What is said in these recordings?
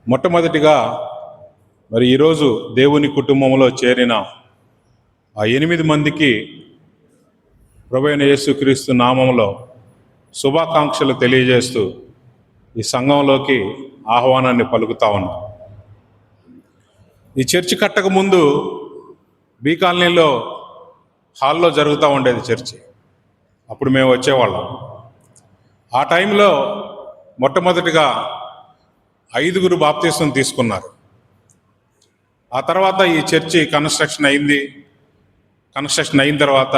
మొట్టమొదటిగా మరి ఈరోజు దేవుని కుటుంబంలో చేరిన ఆ 8 మందికి ప్రభువైన యేసుక్రీస్తు నామంలో శుభాకాంక్షలు తెలియజేస్తూ ఈ సంఘంలోకి ఆహ్వానాన్ని పలుకుతా ఉన్నాం. ఈ చర్చి కట్టక ముందు బీ కాలనీలో హాల్లో జరుగుతూ ఉండేది చర్చి. అప్పుడు మేము వచ్చేవాళ్ళం. ఆ టైంలో మొట్టమొదటిగా 5 బాప్తీసం తీసుకున్నారు. ఆ తర్వాత ఈ చర్చి కన్స్ట్రక్షన్ అయిన తర్వాత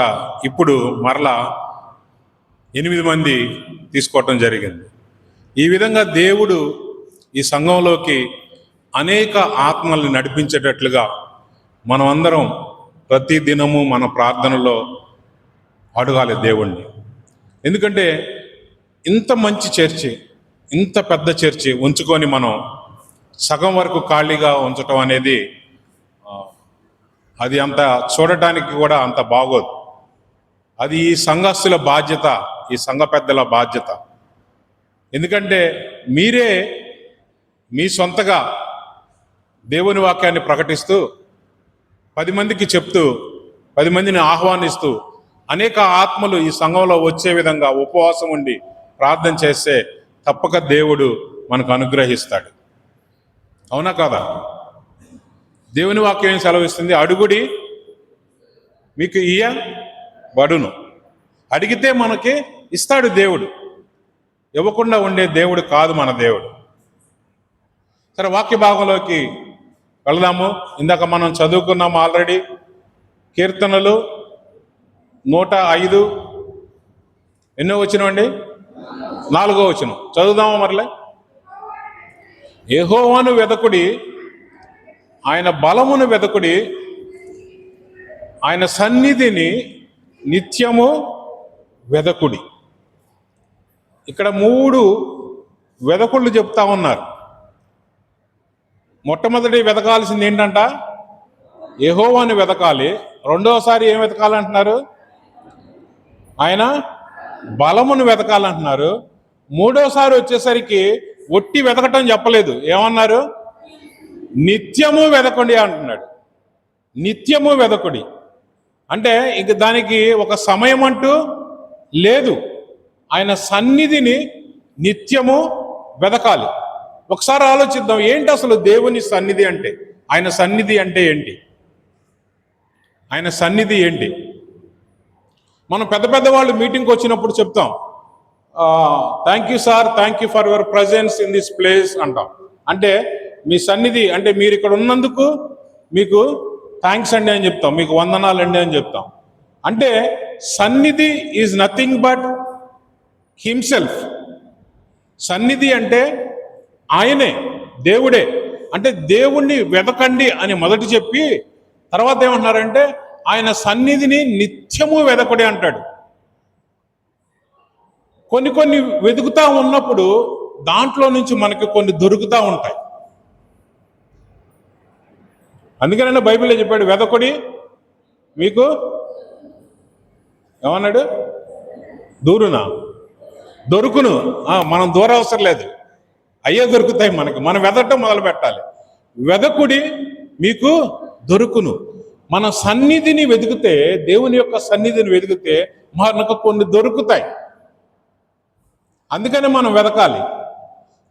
ఇప్పుడు మరలా 8 మంది తీసుకోవటం జరిగింది. ఈ విధంగా దేవుడు ఈ సంఘంలోకి అనేక ఆత్మల్ని నడిపించేటట్లుగా మనమందరం ప్రతి దినము మన ప్రార్థనలో అడగాలి దేవుణ్ణి. ఎందుకంటే ఇంత మంచి చర్చి, ఇంత పెద్ద చర్చి ఉంచుకొని మనం సగం వరకు ఖాళీగా ఉంచటం అనేది అది అంత చూడటానికి కూడా అంత బాగోదు. అది ఈ సంఘస్థుల బాధ్యత, ఈ సంఘ పెద్దల బాధ్యత. ఎందుకంటే మీరే మీ సొంతగా దేవుని వాక్యాన్ని ప్రకటిస్తూ 10 మందికి చెప్తూ 10 మందిని ఆహ్వానిస్తూ అనేక ఆత్మలు ఈ సంఘంలో వచ్చే విధంగా ఉపవాసం ఉండి ప్రార్థన చేస్తే తప్పక దేవుడు మనకు అనుగ్రహిస్తాడు. అవునా కాదా? దేవుని వాక్యం సెలవిస్తుంది, అడుగుడి మీకు ఇయ్యబడును. అడిగితే మనకి ఇస్తాడు దేవుడు. ఇవ్వకుండా ఉండే దేవుడు కాదు మన దేవుడు. సరే, వాక్య భాగంలోకి వెళదాము. ఇందాక మనం చదువుకున్నాము ఆల్రెడీ. కీర్తనలు 105 ఎన్నో వచనం అండి? 4వ వచనం చదువుదామా మరలే. యెహోవాను వెదకుడి, ఆయన బలమును వెదకుడి, ఆయన సన్నిధిని నిత్యము వెదకుడి. ఇక్కడ 3 వెదకుళ్ళు చెప్తా ఉన్నారు. మొట్టమొదటి వెతకాల్సింది ఏంటంట? యెహోవాను వెతకాలి. రెండోసారి ఏం వెతకాలంటున్నారు? ఆయన బలమును వెతకాలంటున్నారు. మూడోసారి వచ్చేసరికి ఒట్టి వెతకటం చెప్పలేదు. ఏమన్నారు? నిత్యము వెదకండి అంటున్నాడు. నిత్యము వెదకుడి అంటే ఇంక దానికి ఒక సమయం అంటూ లేదు. ఆయన సన్నిధిని నిత్యము వెదకాలి. ఒకసారి ఆలోచిద్దాం, ఏంటి అసలు దేవుని సన్నిధి అంటే? ఆయన సన్నిధి అంటే ఏంటి? ఆయన సన్నిధి ఏంటి? మనం పెద్ద వాళ్ళు మీటింగ్కి వచ్చినప్పుడు చెప్తాం, thank you sir, thank you for your presence in this place అంటాం. అంటే మీ సన్నిధి అంటే మీరు ఇక్కడ ఉన్నందుకు మీకు థ్యాంక్స్ అండి అని చెప్తాం, మీకు వందనాలండి అని చెప్తాం. అంటే సన్నిధి ఈజ్ నథింగ్ బట్ హిమ్సెల్ఫ్. సన్నిధి అంటే ఆయనే, దేవుడే. అంటే దేవుణ్ణి వెదకండి అని మొదటి చెప్పి తర్వాత ఏమంటున్నారంటే ఆయన సన్నిధిని నిత్యము వెదకుడి అంటాడు. కొన్ని వెతుకుతా ఉన్నప్పుడు దాంట్లో నుంచి మనకి కొన్ని దొరుకుతూ ఉంటాయి. అందుకనే బైబిల్లో చెప్పాడు, వెదకుడి మీకు ఏమన్నాడు? దొరుకును. మనం దూరం అవసరం లేదు, అయ్యే దొరుకుతాయి మనకి. మనం వెదకటం మొదలు పెట్టాలి. వెదకుడి మీకు దొరుకును. మన సన్నిధిని వెతికితే, దేవుని యొక్క సన్నిధిని వెతికితే మనకు కొన్ని దొరుకుతాయి. అందుకనే మనం వెతకాలి.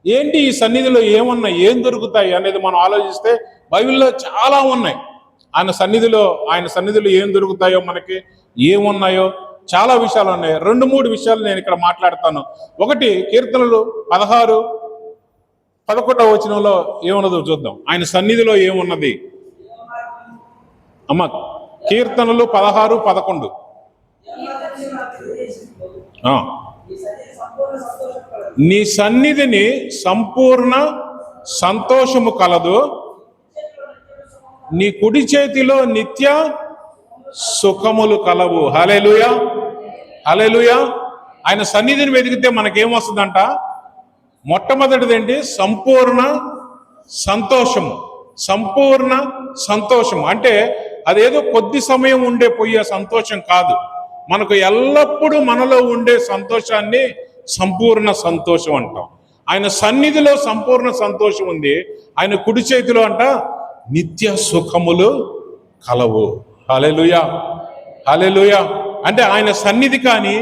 ఏంటి ఈ సన్నిధిలో ఏమున్నాయి, ఏం దొరుకుతాయి అనేది మనం ఆలోచిస్తే బైబిల్లో చాలా ఉన్నాయి. ఆయన సన్నిధిలో ఏం దొరుకుతాయో, మనకి ఏమున్నాయో చాలా విషయాలు ఉన్నాయి. 2-3 విషయాలు నేను ఇక్కడ మాట్లాడతాను. ఒకటి, కీర్తనలు 16-11 వచనంలో ఏమున్నదో చూద్దాం. ఆయన సన్నిధిలో ఏమున్నది అమ్మ? కీర్తనలు 16-11. నీ సన్నిధిని సంపూర్ణ సంతోషము కలదు, నీ కుడి చేతిలో నిత్య సుఖములు కలవు. హల్లెలూయా, హల్లెలూయా. ఆయన సన్నిధిని వెతికితే మనకేమొస్తుందంట? మొట్టమొదటిదేంటి? సంపూర్ణ సంతోషము. సంపూర్ణ సంతోషము అంటే అదేదో కొద్ది సమయం ఉండే పోయే సంతోషం కాదు. మనకు ఎల్లప్పుడూ మనలో ఉండే సంతోషాన్ని సంపూర్ణ సంతోషం అంటాం. ఆయన సన్నిధిలో సంపూర్ణ సంతోషం ఉంది. ఆయన కుడి చేతిలో అంట నిత్య సుఖములు కలవు. హల్లెలూయా, హల్లెలూయా. అంటే ఆయన సన్నిధి కానీ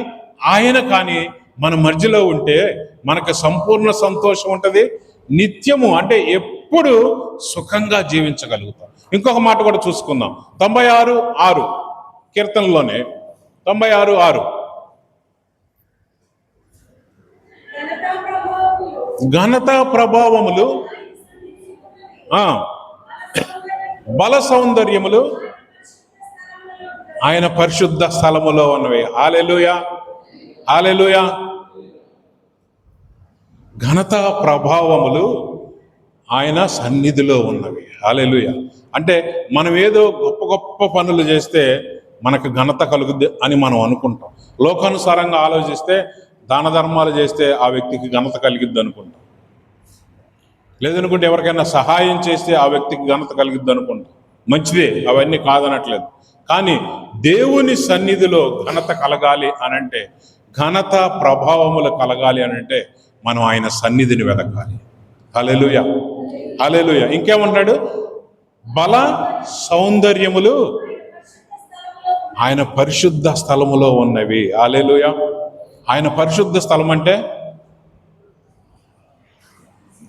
ఆయన కానీ మన మధ్యలో ఉంటే మనకు సంపూర్ణ సంతోషం ఉంటుంది. నిత్యము అంటే ఎప్పుడు సుఖంగా జీవించగలుగుతాం. ఇంకొక మాట కూడా చూసుకుందాం. 96:6 కీర్తనలోనే 96:6 ఘనత ప్రభావములు బల సౌందర్యములు ఆయన పరిశుద్ధ స్థలములో ఉన్నవి. హల్లెలూయా, హల్లెలూయా. ఘనత ప్రభావములు ఆయన సన్నిధిలో ఉన్నవి. హల్లెలూయా. అంటే మనం ఏదో గొప్ప గొప్ప పనులు చేస్తే మనకు ఘనత కలుగుద్ది అని మనం అనుకుంటాం. లోకానుసారంగా ఆలోచిస్తే దాన ధర్మాలు చేస్తే ఆ వ్యక్తికి ఘనత కలిగిద్ది అనుకుంటాం. లేదనుకుంటే ఎవరికైనా సహాయం చేస్తే ఆ వ్యక్తికి ఘనత కలిగిద్ది అనుకుంటాం. మంచిదే, అవన్నీ కాదనట్లేదు. కానీ దేవుని సన్నిధిలో ఘనత కలగాలి అనంటే, ఘనత ప్రభావములు కలగాలి అనంటే మనం ఆయన సన్నిధిని వెతకాలి. హల్లెలూయా, హల్లెలూయా. ఇంకేమంటాడు? బల సౌందర్యములు ఆయన పరిశుద్ధ స్థలములో ఉన్నవి. హల్లెలూయా. ఆయన పరిశుద్ధ స్థలం అంటే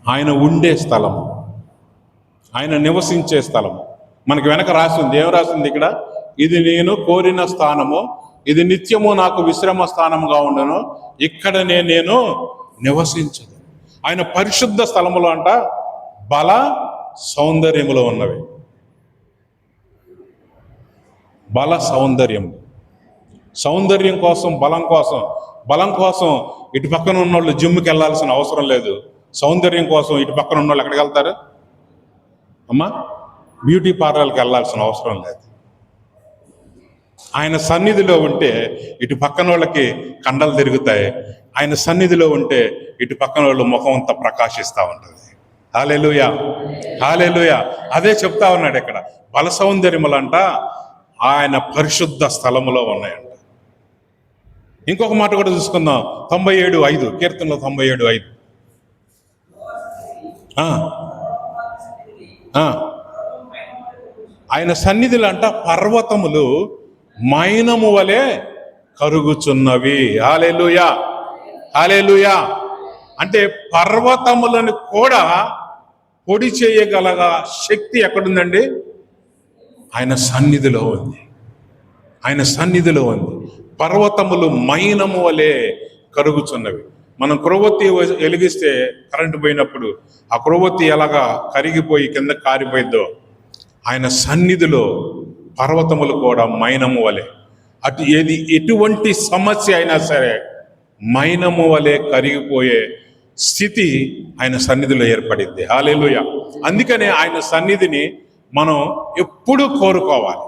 ఆయన ఉండే స్థలము, ఆయన నివసించే స్థలము. మనకి వెనక రాసింది, ఏం రాసింది ఇక్కడ? ఇది నేను కోరిన స్థానము, ఇది నిత్యము నాకు విశ్రమ స్థానముగా ఉండను, ఇక్కడనే నేను నివసించదు. ఆయన పరిశుద్ధ స్థలములో అంట బల సౌందర్యములో ఉన్నవి. బల సౌందర్యం, సౌందర్యం కోసం, బలం కోసం ఇటు పక్కన ఉన్న వాళ్ళు జిమ్కి వెళ్ళాల్సిన అవసరం లేదు. సౌందర్యం కోసం ఇటు పక్కన ఉన్న వాళ్ళు ఎక్కడికి వెళ్తారు అమ్మా? బ్యూటీ పార్లర్కి వెళ్ళాల్సిన అవసరం లేదు. ఆయన సన్నిధిలో ఉంటే ఇటు పక్కన వాళ్ళకి కండలు తిరుగుతాయి. ఆయన సన్నిధిలో ఉంటే ఇటు పక్కన వాళ్ళు ముఖం అంతా ప్రకాశిస్తూ ఉంటుంది. హల్లెలూయా, హల్లెలూయా. అదే చెప్తా ఉన్నాడు ఇక్కడ. బల సౌందర్యములంట ఆయన పరిశుద్ధ స్థలములో ఉన్నాయంట. ఇంకొక మాట కూడా చూసుకుందాం. 97:5 కీర్తనలో 97:5 ఆయన సన్నిధిలో అంట పర్వతములు మైనము వలె కరుగుచున్నవి. హల్లెలూయా, హల్లెలూయా. అంటే పర్వతములను కూడా పొడి చేయగలగా శక్తి ఎక్కడుందండి? ఆయన సన్నిధిలో ఉంది. ఆయన సన్నిధిలో ఉంది. పర్వతములు మైనము వలె కరుగుచున్నవి. మనం క్రొవ్వొత్తి వెలిగిస్తే కరెంటు పోయినప్పుడు ఆ క్రొవ్వొత్తి ఎలాగా కరిగిపోయి కింద కారిపోయిద్దో, ఆయన సన్నిధిలో పర్వతములు కూడా మైనము వలె, ఎటువంటి సమస్య అయినా సరే మైనము వలె కరిగిపోయే స్థితి ఆయన సన్నిధిలో ఏర్పడింది. హల్లెలూయా. అందుకనే ఆయన సన్నిధిని మనం ఎప్పుడూ కోరుకోవాలి.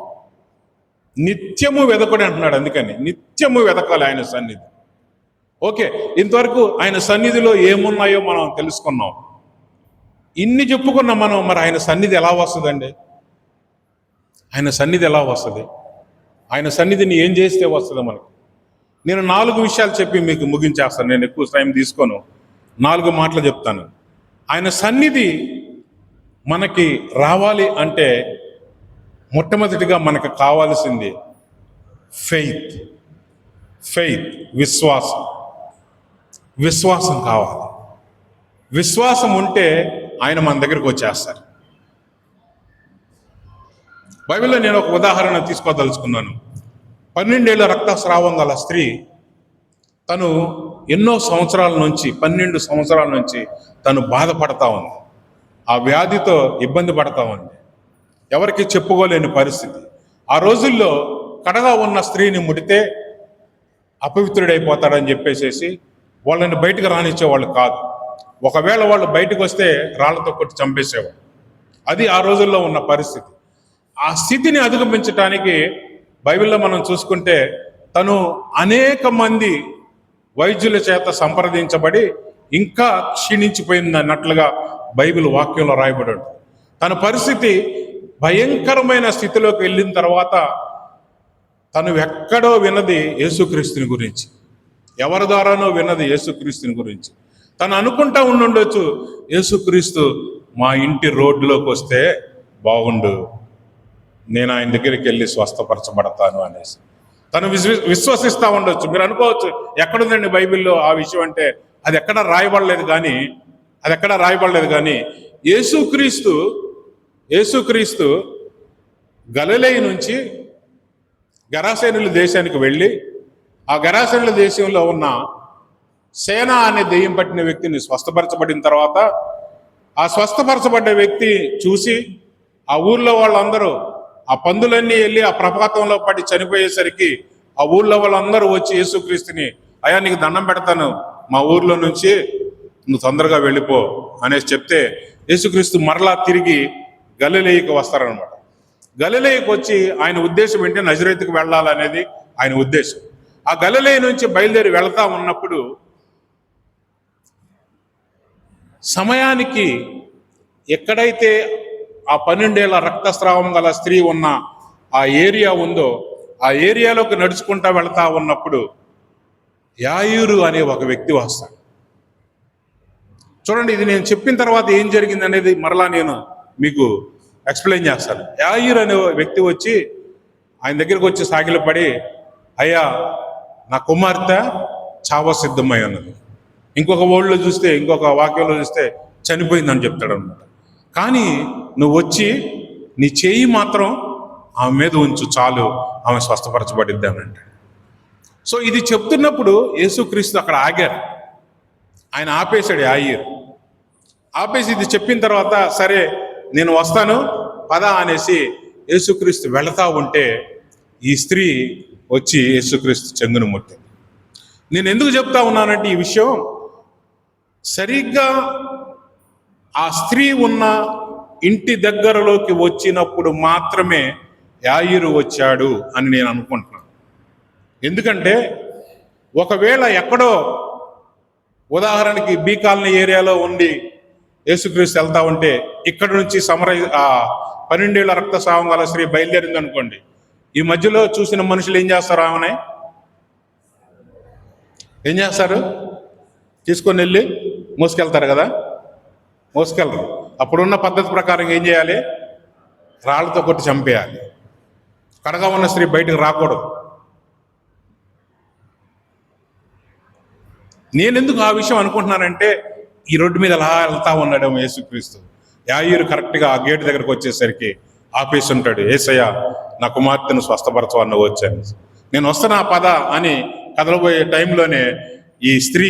నిత్యము వెదకడు అంటున్నాడు. అందుకని నిత్యము వెదకాలి ఆయన సన్నిధి. ఓకే, ఇంతవరకు ఆయన సన్నిధిలో ఏమున్నాయో మనం తెలుసుకున్నాం. ఇన్ని చెప్పుకున్నాం మనం. మరి ఆయన సన్నిధి ఎలా వస్తుందండి? ఆయన సన్నిధి ఎలా వస్తుంది? ఆయన సన్నిధిని ఏం చేస్తే వస్తుంది మనకు? నేను 4 విషయాలు చెప్పి మీకు ముగించేస్తాను. నేను ఎక్కువ టైం తీసుకోను. 4 మాటలు చెప్తాను. ఆయన సన్నిధి మనకి రావాలి అంటే మొట్టమొదటిగా మనకు కావాల్సింది ఫెయిత్. విశ్వాసం కావాలి. విశ్వాసం ఉంటే ఆయన మన దగ్గరికి వచ్చేస్తారు. బైబిల్లో నేను ఒక ఉదాహరణ తీసుకోదలుచుకున్నాను. 12 ఏళ్ల రక్తస్రావం గల స్త్రీ, తను ఎన్నో సంవత్సరాల నుంచి 12 సంవత్సరాల నుంచి తను బాధపడతా ఉంది. ఆ వ్యాధితో ఇబ్బంది పడతా ఉంది. ఎవరికి చెప్పుకోలేని పరిస్థితి. ఆ రోజుల్లో కడగా ఉన్న స్త్రీని ముడితే అపవిత్రుడైపోతాడని చెప్పేసి వాళ్ళని బయటకు రానిచ్చేవాళ్ళు కాదు. ఒకవేళ వాళ్ళు బయటకు వస్తే రాళ్లతో కొట్టి చంపేసేవాళ్ళు. అది ఆ రోజుల్లో ఉన్న పరిస్థితి. ఆ స్థితిని అధిగమించడానికి బైబిల్లో మనం చూసుకుంటే తను అనేక మంది వైద్యుల చేత సంప్రదించబడి ఇంకా క్షీణించిపోయింది అన్నట్లుగా బైబిల్ వాక్యంలో రాయబడి ఉంటుంది. తన పరిస్థితి భయంకరమైన స్థితిలోకి వెళ్ళిన తర్వాత తను ఎక్కడో విన్నది యేసుక్రీస్తుని గురించి, ఎవరి ద్వారానో విన్నది యేసుక్రీస్తుని గురించి. తను అనుకుంటా ఉండుండొచ్చు, యేసుక్రీస్తు మా ఇంటి రోడ్డులోకి వస్తే బాగుండు, నేను ఆయన దగ్గరికి వెళ్ళి స్వస్థపరచబడతాను అనేసి తను విశ్వసిస్తూ ఉండొచ్చు. మీరు అనుకోవచ్చు, ఎక్కడుందండి బైబిల్లో ఆ విషయం అంటే, అది ఎక్కడ రాయబడలేదు కానీ యేసుక్రీస్తు గలిలయ నుంచి గెరాసేనుల దేశానికి వెళ్ళి, ఆ గెరాసేనుల దేశంలో ఉన్న సేన అనే దెయ్యం పట్టిన వ్యక్తిని స్వస్థపరచబడిన తర్వాత, ఆ స్వస్థపరచబడ్డ వ్యక్తి చూసి ఆ ఊర్లో వాళ్ళందరూ, ఆ పందులన్నీ వెళ్ళి ఆ ప్రపాతంలో పడి చనిపోయేసరికి ఆ ఊర్లో వాళ్ళందరూ వచ్చి యేసుక్రీస్తుని, అయ్యా నీకు దండం పెడతాను, మా ఊర్లో నుంచి నువ్వు తొందరగా వెళ్ళిపో అనేసి చెప్తే, యేసుక్రీస్తు మరలా తిరిగి గలిలయకు వస్తారనమాట. గలిలయకు వచ్చి ఆయన ఉద్దేశం ఏంటి, నజరేతుకు వెళ్ళాలనేది ఆయన ఉద్దేశం. ఆ గలిలయ నుంచి బయలుదేరి వెళ్తా ఉన్నప్పుడు సమయానికి ఎక్కడైతే ఆ 12 ఏళ్ల రక్తస్రావం గల స్త్రీ ఉన్న ఆ ఏరియా ఉందో, ఆ ఏరియాలోకి నడుచుకుంటా వెళ్తా ఉన్నప్పుడు యాయిరు అనే ఒక వ్యక్తి వస్తాడు. చూడండి, ఇది నేను చెప్పిన తర్వాత ఏం జరిగింది అనేది మరలా నేను మీకు ఎక్స్ప్లెయిన్ చేస్తాను. యాయిరు అనే వ్యక్తి వచ్చి ఆయన దగ్గరికి వచ్చి సాగిలపడి, అయ్యా నా కుమార్తె చావ సిద్ధమై ఉన్నది, ఇంకొక వాక్యంలో చూస్తే చనిపోయిందని చెప్తాడు అనమాట. కానీ నువ్వు వచ్చి నీ చేయి మాత్రం ఆమె మీద ఉంచు, చాలు, ఆమె స్వస్థపరచబడిద్ది అని అంటాడు. సో ఇది చెప్తున్నప్పుడు యేసుక్రీస్తు అక్కడ ఆగారు. ఆయన ఆపేశాడు. యాయిరు ఆపేసి ఇది చెప్పిన తర్వాత, సరే నేను వస్తాను పద అనేసి యేసుక్రీస్తు వెళతా ఉంటే ఈ స్త్రీ వచ్చి యేసుక్రీస్తు చెంగును ముట్టింది. నేను ఎందుకు చెప్తా ఉన్నానంటే, ఈ విషయం సరిగ్గా ఆ స్త్రీ ఉన్న ఇంటి దగ్గరలోకి వచ్చినప్పుడు మాత్రమే యాయిరు వచ్చాడు అని నేను అనుకుంటున్నాను. ఎందుకంటే ఒకవేళ ఎక్కడో, ఉదాహరణకి బీ కాలనీ ఏరియాలో ఉండి యేసుక్రీస్తు వెళ్తా ఉంటే, ఇక్కడ నుంచి 12 ఏళ్ల రక్తస్రావం గల స్త్రీ బయలుదేరింది అనుకోండి, ఈ మధ్యలో చూసిన మనుషులు ఏం చేస్తారు, ఆమెనే ఏం చేస్తారు, తీసుకొని వెళ్ళి మోసుకెళ్తారు కదా, మోసుకెళ్ళరు. అప్పుడున్న పద్ధతి ప్రకారం ఏం చేయాలి, రాళ్లతో కొట్టి చంపేయాలి. కడగా ఉన్న స్త్రీ బయటకు రాకూడదు. నేనెందుకు ఆ విషయం అనుకుంటున్నానంటే, ఈ రోడ్డు మీద అలా వెళ్తా ఉన్నాడేమో యేసుక్రీస్తు. యాయిరు కరెక్ట్గా ఆ గేటు దగ్గరకు వచ్చేసరికి ఆపేసి ఉంటాడు. యేసయ్య నా కుమార్తెను స్వస్థపరచవన్న వచ్చాను, నేను వస్తున్నా పద అని కదలబోయే టైంలోనే ఈ స్త్రీ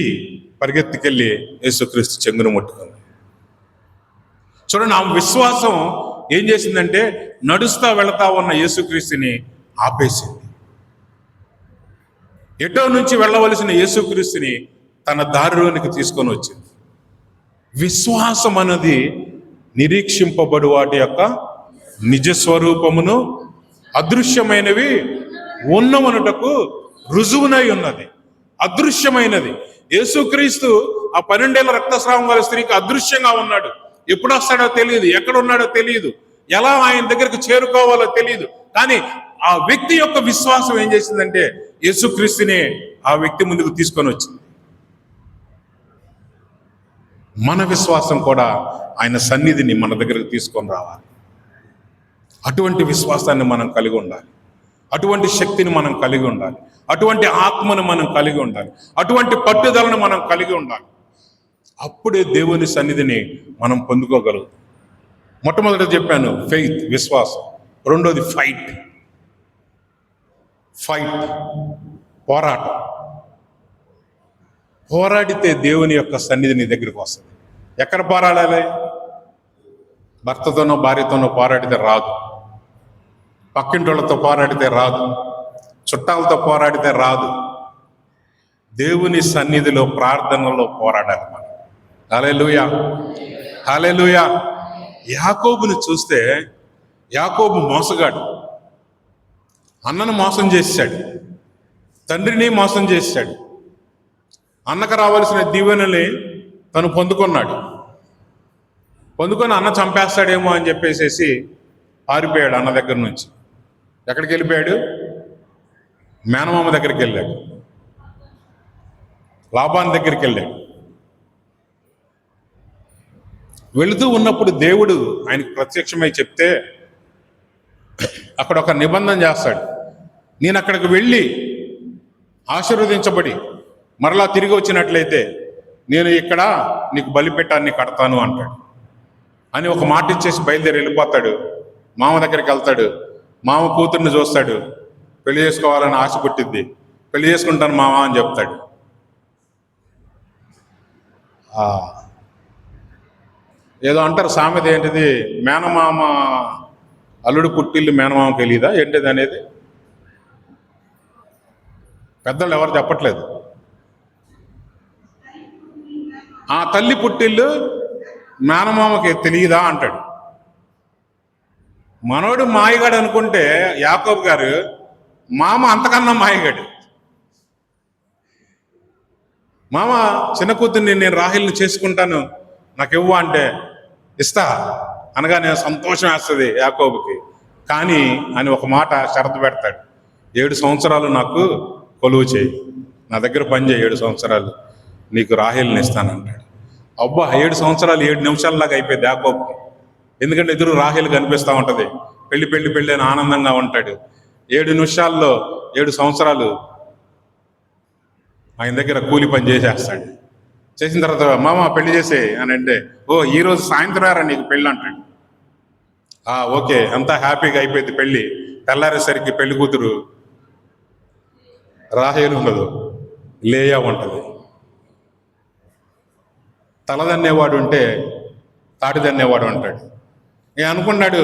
పరిగెత్తుకెళ్ళి యేసుక్రీస్తు చెంగును ముట్టుకుంది. చూడండి, ఆమె విశ్వాసం ఏం చేసిందంటే, నడుస్తా వెళతా ఉన్న యేసుక్రీస్తుని ఆపేసింది. ఎటో నుంచి వెళ్ళవలసిన యేసుక్రీస్తుని తన దారిలోనికి తీసుకొని వచ్చింది. విశ్వాసం అన్నది నిరీక్షింపబడు వాటి యొక్క నిజస్వరూపమును అదృశ్యమైనవి ఉన్నవనుటకు రుజువునై ఉన్నది. అదృశ్యమైనది యేసుక్రీస్తు ఆ 12 ఏళ్ల రక్తస్రావం గల స్త్రీకి అదృశ్యంగా ఉన్నాడు. ఎప్పుడు వస్తాడో తెలియదు, ఎక్కడ ఉన్నాడో తెలియదు, ఎలా ఆయన దగ్గరికి చేరుకోవాలో తెలియదు. కానీ ఆ వ్యక్తి యొక్క విశ్వాసం ఏం చేసిందంటే, యేసుక్రీస్తునే ఆ వ్యక్తి ముందుకు తీసుకొని వచ్చింది. మన విశ్వాసం కూడా ఆయన సన్నిధిని మన దగ్గరకు తీసుకొని రావాలి. అటువంటి విశ్వాసాన్ని మనం కలిగి ఉండాలి, అటువంటి శక్తిని మనం కలిగి ఉండాలి, అటువంటి ఆత్మను మనం కలిగి ఉండాలి, అటువంటి పట్టుదలను మనం కలిగి ఉండాలి. అప్పుడే దేవుని సన్నిధిని మనం పొందుకోగలుగుతాం. మొట్టమొదట చెప్పాను ఫెయిత్, విశ్వాసం. రెండోది ఫైట్, పోరాటం. పోరాడితే దేవుని యొక్క సన్నిధి నీ దగ్గరికి వస్తుంది. ఎక్కడ పోరాడాలి? భర్తతోనో భార్యతోనో పోరాడితే రాదు, పక్కింటోళ్ళతో పోరాడితే రాదు, చుట్టాలతో పోరాడితే రాదు. దేవుని సన్నిధిలో ప్రార్థనలో పోరాడాలి మనం. హల్లెలూయా, హల్లెలూయా. యాకోబుని చూస్తే, యాకోబు మోసగాడు. అన్నను మోసం చేశాడు, తండ్రిని మోసం చేశాడు, అన్నకు రావాల్సిన దీవెనని తను పొందుకొని అన్న చంపేస్తాడేమో అని చెప్పేసి పారిపోయాడు అన్న దగ్గర నుంచి. ఎక్కడికి వెళ్ళిపోయాడు? మేనమామ దగ్గరికి వెళ్ళాడు, లాబాన్ దగ్గరికి వెళ్ళాడు. వెళుతూ ఉన్నప్పుడు దేవుడు ఆయనకు ప్రత్యక్షమై చెప్తే అక్కడ ఒక నిబంధన చేస్తాడు. నేను అక్కడికి వెళ్ళి ఆశీర్వదించబడి మరలా తిరిగి వచ్చినట్లయితే నేను ఇక్కడ నీకు బలిపీఠాన్ని కడతాను అంటాడు. అని ఒక మాట ఇచ్చేసి బయలుదేరి వెళ్ళిపోతాడు. మామ దగ్గరికి వెళ్తాడు. మామ కూతుర్ని చూస్తాడు. పెళ్లి చేసుకోవాలని ఆశ పుట్టిద్ది. పెళ్లి చేసుకుంటాను మామ అని చెప్తాడు. ఏదో అంటారు సామెత, ఏంటిది, మేనమామ అల్లుడు పుట్టిల్లు మేనమామకి తెలియదా ఏంటిది అనేది. పెద్దలు ఎవరు చెప్పట్లేదు. ఆ తల్లి పుట్టిల్లు మేనమామకి తెలియదా అంటాడు. మనోడు మాయగాడు అనుకుంటే యాకోబు గారు మామ అంతకన్నా మాయగాడు. మామ చిన్న కూతుర్ని నేను రాహేల్ని చేసుకుంటాను నాకు ఇవ్వు అంటే ఇస్తా అనగానే సంతోషం వేస్తుంది యాకోబుకి. కానీ అని ఒక మాట షరతు పెడతాడు, 7 సంవత్సరాలు నాకు కొలువు చేయి, నా దగ్గర పని చేయి, 7 సంవత్సరాలు నీకు రాహేల్ని ఇస్తానంటాడు. అబ్బా 7 సంవత్సరాలు 7 నిమిషాలలాగా అయిపోయింది యాకోబుకి. ఎందుకంటే ఎదురు రాహేలు కనిపిస్తూ ఉంటుంది. పెళ్లి పెళ్లి పెళ్ళి అని ఆనందంగా ఉంటాడు. 7 నిమిషాల్లో 7 సంవత్సరాలు ఆయన దగ్గర కూలి పని చేసేస్తాడు. చేసిన తర్వాత మామ పెళ్లి చేసే అని అంటే, ఓ ఈరోజు సాయంత్రం రా నీకు పెళ్ళి అంటాడు. ఓకే, అంతా హ్యాపీగా అయిపోయింది పెళ్ళి. తెల్లారేసరికి పెళ్లి కూతురు రాహేలు ఉండదు, లేయా ఉంటుంది. తలదన్నేవాడు ఉంటే తాటిదన్నేవాడు అంటాడు. నేను అనుకున్నాడు,